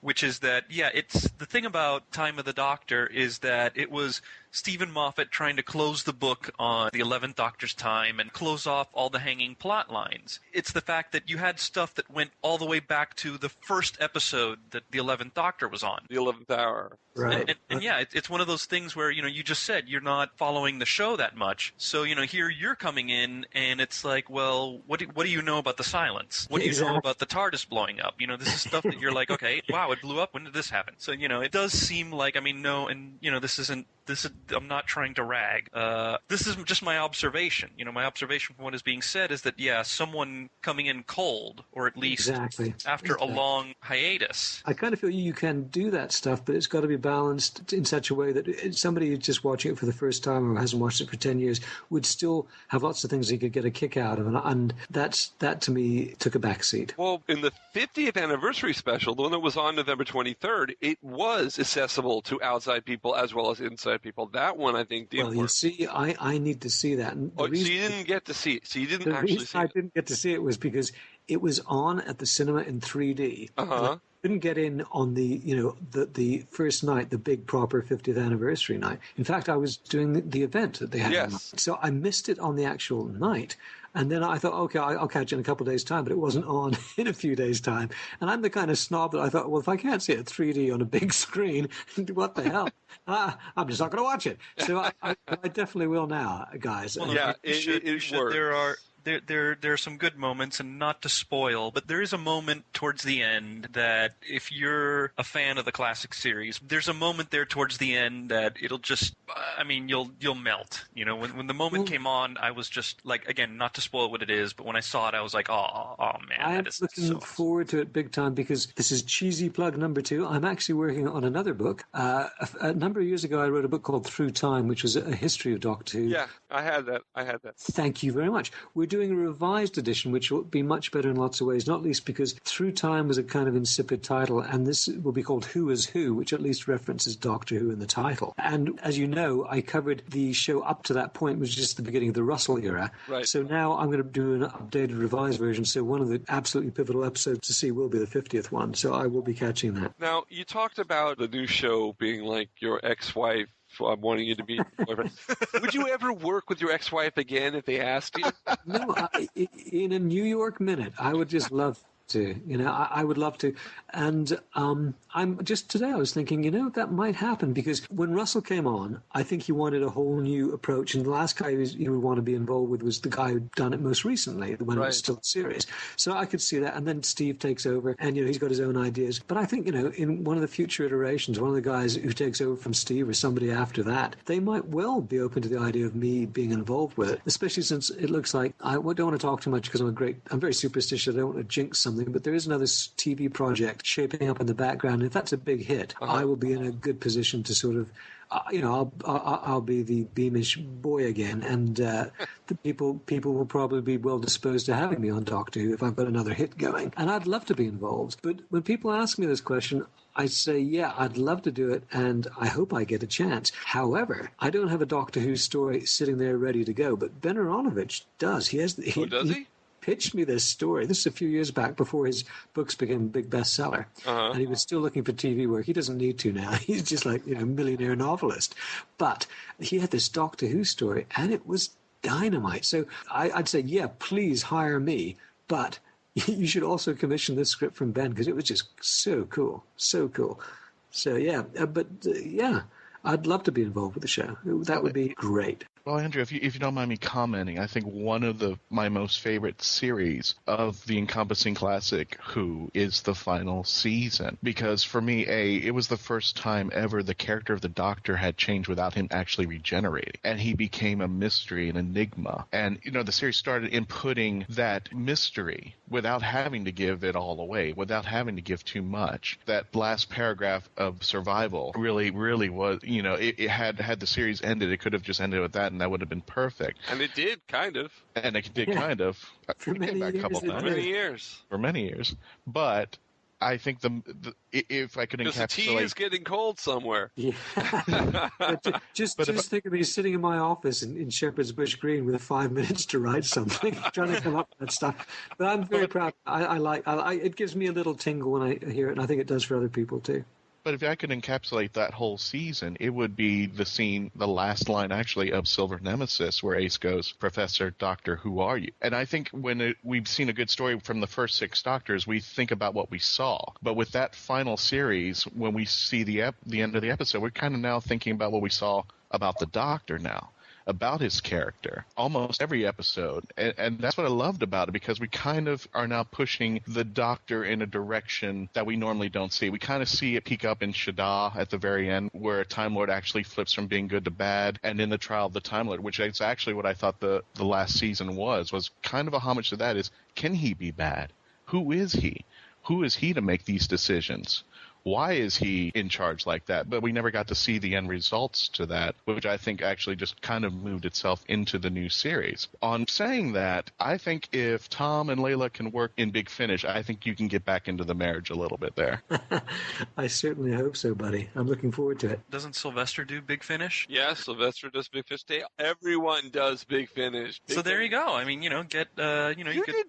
Which is that, it's the thing about Time of the Doctor is that it was Stephen Moffat trying to close the book on the 11th Doctor's time and close off all the hanging plot lines. It's the fact that you had stuff that went all the way back to the first episode that the 11th Doctor was on. The 11th hour. Right. And it's one of those things where, you just said you're not following the show that much. So, here you're coming in and it's like, well, what do you know about the silence? What do you know about the TARDIS blowing up? This is stuff that you're like, okay, wow, it blew up. When did this happen? So, it does seem like, I'm not trying to rag. This is just my observation. My observation from what is being said is that, someone coming in cold, or at least after a long hiatus. I kind of feel you can do that stuff, but it's got to be balanced in such a way that somebody who's just watching it for the first time or hasn't watched it for 10 years would still have lots of things he could get a kick out of. And that to me took a backseat. Well, in the 50th anniversary special, the one that was on November 23rd, it was accessible to outside people as well as inside people. That one, I think, did work. You see, I need to see that. So you didn't get to see it. So you didn't actually see it. The reason I didn't get to see it was because it was on at the cinema in 3D. Uh-huh. Couldn't get in on the first night, the big proper 50th anniversary night. In fact, I was doing the event that they had. Yes. So I missed it on the actual night. And then I thought, okay, I'll catch it in a couple of days' time, but it wasn't on in a few days' time. And I'm the kind of snob that I thought, well, if I can't see it 3D on a big screen, what the hell? I'm just not going to watch it. So I definitely will now, guys. Well, it works. there are some good moments, and not to spoil, but there is a moment towards the end that if you're a fan of the classic series, there's a moment there towards the end that it'll just, you'll melt. When the moment came on, I was just like, again, not to spoil what it is, but when I saw it, I was like, oh man. I'm looking forward to it big time, because this is cheesy plug number 2. I'm actually working on another book. A number of years ago, I wrote a book called Through Time, which was a history of Doctor Who. Yeah, I had that. Thank you very much. We're doing a revised edition, which will be much better in lots of ways, not least because Through Time was a kind of insipid title, and this will be called Who is Who, which at least references Doctor Who in the title. And as you know, I covered the show up to that point, which was just the beginning of the Russell era. Right. So now I'm going to do an updated, revised version. So one of the absolutely pivotal episodes to see will be the 50th one. So I will be catching that. Now, you talked about the new show being like your ex-wife wanting you to be your boyfriend. Would you ever work with your ex-wife again if they asked you? No, in a New York minute, I would just love to. I would love to. And I'm just today I was thinking, that might happen, because when Russell came on, I think he wanted a whole new approach. And the last guy he would want to be involved with was the guy who'd done it most recently, when it was still a series. So I could see that. And then Steve takes over, and he's got his own ideas. But I think in one of the future iterations, one of the guys who takes over from Steve or somebody after that, they might well be open to the idea of me being involved with it. Especially since it looks like I don't want to talk too much because I'm very superstitious. I don't want to jinx something. But there is another TV project shaping up in the background. If that's a big hit, I will be in a good position to sort of, I'll be the Beamish boy again, and the people will probably be well disposed to having me on Doctor Who if I've got another hit going. And I'd love to be involved. But when people ask me this question, I say, yeah, I'd love to do it, and I hope I get a chance. However, I don't have a Doctor Who story sitting there ready to go, but Ben Aronovich does. Does he? Pitched me this story. This is a few years back before his books became a big bestseller. And he was still looking for TV work. He doesn't need to now. He's just like a millionaire novelist. But he had this Doctor Who story, and it was dynamite. So I'd say, yeah, please hire me. But you should also commission this script from Ben, because it was just so cool. So cool. So, yeah. Yeah, I'd love to be involved with the show. That would be great. Well, Andrew, if you don't mind me commenting, I think one of my most favorite series of the encompassing classic Who is the final season. Because for me, it was the first time ever the character of the Doctor had changed without him actually regenerating. And he became a mystery, an enigma. And, the series started inputting that mystery without having to give it all away, without having to give too much. That last paragraph of Survival really, really was, it had the series ended, it could have just ended with that, and that would have been perfect. And it did, kind of. And it did, kind of. For many years. But I think if I could encapsulate... Because the tea is getting cold somewhere. Yeah. just think of me sitting in my office in Shepherd's Bush Green with 5 minutes to write something, trying to come up with that stuff. But I'm very proud. It gives me a little tingle when I hear it, and I think it does for other people too. But if I could encapsulate that whole season, it would be the last line actually of Silver Nemesis, where Ace goes, "Professor, Doctor, who are you?" And I think when we've seen a good story from the first 6 Doctors, we think about what we saw. But with that final series, when we see the end of the episode, we're kind of now thinking about what we saw about the Doctor now. About his character, almost every episode. And that's what I loved about it, because we kind of are now pushing the Doctor in a direction that we normally don't see. We kind of see it peak up in Shada at the very end, where a Time Lord actually flips from being good to bad, and in the Trial of the Time Lord, which is actually what I thought the last season was kind of a homage to that, is, can he be bad? Who is he? Who is he to make these decisions? Why is he in charge like that? But we never got to see the end results to that, which I think actually just kind of moved itself into the new series. On saying that, I think if Tom and Layla can work in Big Finish, I think you can get back into the marriage a little bit there. I certainly hope so, buddy. I'm looking forward to it. Doesn't Sylvester do Big Finish? Yeah, Sylvester does Big Finish. Everyone does Big Finish. There you go. I mean, you did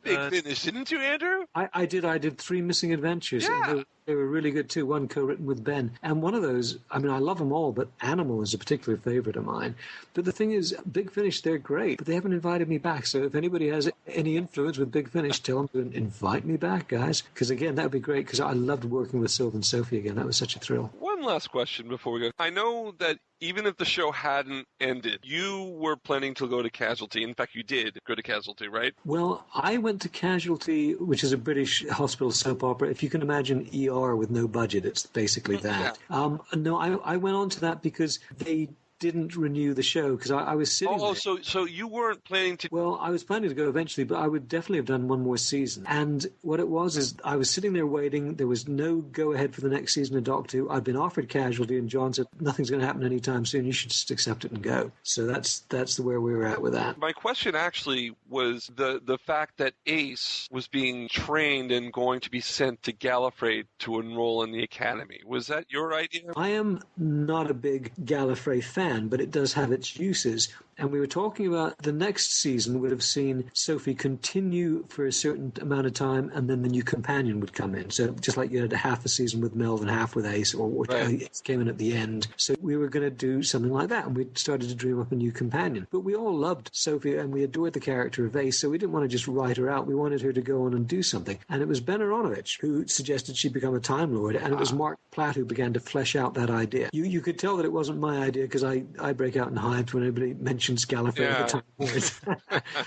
Big Finish, didn't you, Andrew? I did. I did 3 Missing Adventures. Yeah. They were really good too, one co-written with Ben. And one of those, I love them all, but Animal is a particular favorite of mine. But the thing is, Big Finish, they're great, but they haven't invited me back. So if anybody has any influence with Big Finish, tell them to invite me back, guys. Because again, that would be great, because I loved working with Sylvan Sophie again. That was such a thrill. One last question before we go. I know that even if the show hadn't ended, you were planning to go to Casualty. In fact, you did go to Casualty, right? Well, I went to Casualty, which is a British hospital soap opera. If you can imagine ER with no budget, it's basically that. Yeah. No, I went on to that because they didn't renew the show because I was sitting there. So you weren't planning to... Well, I was planning to go eventually, but I would definitely have done one more season. And what it was is I was sitting there waiting. There was no go-ahead for the next season of Doctor Who. I'd been offered Casualty, and John said, nothing's going to happen anytime soon. You should just accept it and go. So that's where we were at with that. My question actually was the fact that Ace was being trained and going to be sent to Gallifrey to enroll in the Academy. Was that your idea? I am not a big Gallifrey fan, but it does have its uses. And we were talking about the next season would have seen Sophie continue for a certain amount of time, and then the new companion would come in. So just like you had half a season with Melvin, half with Ace, or Ace came in at the end. So we were going to do something like that, and we started to dream up a new companion. But we all loved Sophie, and we adored the character of Ace, so we didn't want to just write her out. We wanted her to go on and do something. And it was Ben Aronovich who suggested she become a Time Lord, and it was Mark Platt who began to flesh out that idea. You could tell that it wasn't my idea because I break out in hives when anybody mentions Gallifrey at the Time Lord.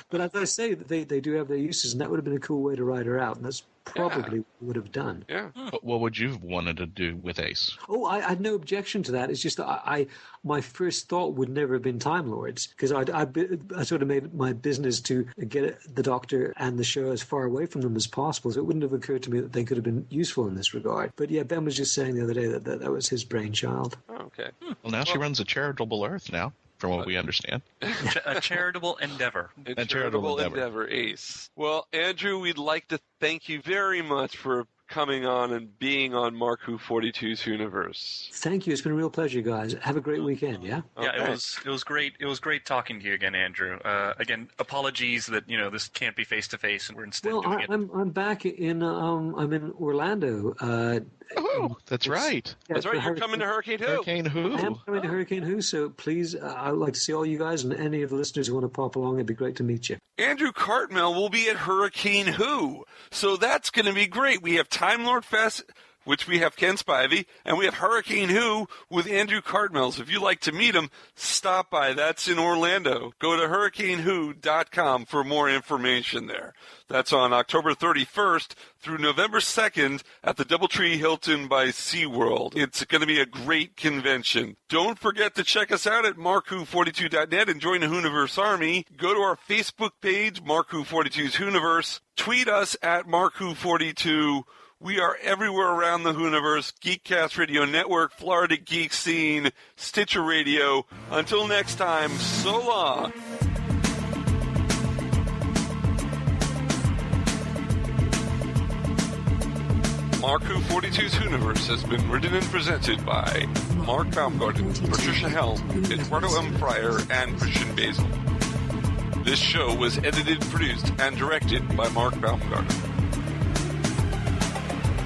But as I say, they do have their uses, and that would have been a cool way to write her out, and that's probably what we would have done. Yeah. But what would you have wanted to do with Ace? Oh, I had no objection to that. It's just that my first thought would never have been Time Lords, because I sort of made it my business to get the Doctor and the show as far away from them as possible, so it wouldn't have occurred to me that they could have been useful in this regard. But yeah, Ben was just saying the other day that was his brainchild. Oh, okay. Well, now she runs a charitable Earth now, from what we understand. A charitable endeavor. A charitable endeavor, Ace. Well, Andrew, we'd like to thank you very much for coming on and being on Mark Who 42's Whoniverse. Thank you. It's been a real pleasure, guys. Have a great weekend, yeah? Okay. Yeah, it was great. It was great talking to you again, Andrew. Again, apologies that this can't be face to face, and we're instead doing it. I'm back in I'm in Orlando. That's right. Yeah, that's right. You're coming to Hurricane Who. Hurricane Who. I am coming to Hurricane Who, so please, I would like to see all you guys and any of the listeners who want to pop along. It'd be great to meet you. Andrew Cartmel will be at Hurricane Who, so that's going to be great. We have Time Lord Fest, which we have Ken Spivey, and we have Hurricane Who with Andrew Cartmel. So if you'd like to meet him, stop by. That's in Orlando. Go to hurricanewho.com for more information there. That's on October 31st through November 2nd at the Doubletree Hilton by SeaWorld. It's going to be a great convention. Don't forget to check us out at markwho42.net and join the Whoniverse Army. Go to our Facebook page, Mark Who 42's Whoniverse. Tweet us at Mark Who 42. We are everywhere around the Whoniverse, Geekcast Radio Network, Florida Geek Scene, Stitcher Radio. Until next time, so long. Mark Who 42's Whoniverse has been written and presented by Mark Baumgarten, Patricia-Helm, Eduardo-m-Freyre, and Christian-basel. This show was edited, produced, and directed by Mark Baumgarten.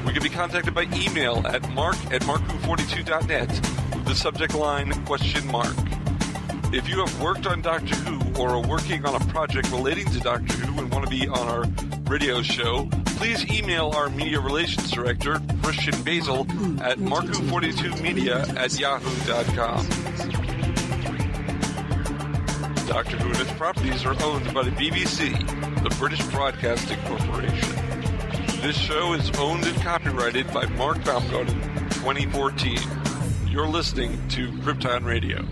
We can be contacted by email at mark@markwho42.net with the subject line $?. If you have worked on Doctor Who or are working on a project relating to Doctor Who and want to be on our radio show, please email our media relations director, Christian-basel, at markwho42media@yahoo.com. Doctor Who and its properties are owned by the BBC, the British Broadcasting Corporation. This show is owned and copyrighted by Mark Baumgarten, 2014. You're listening to Krypton Radio.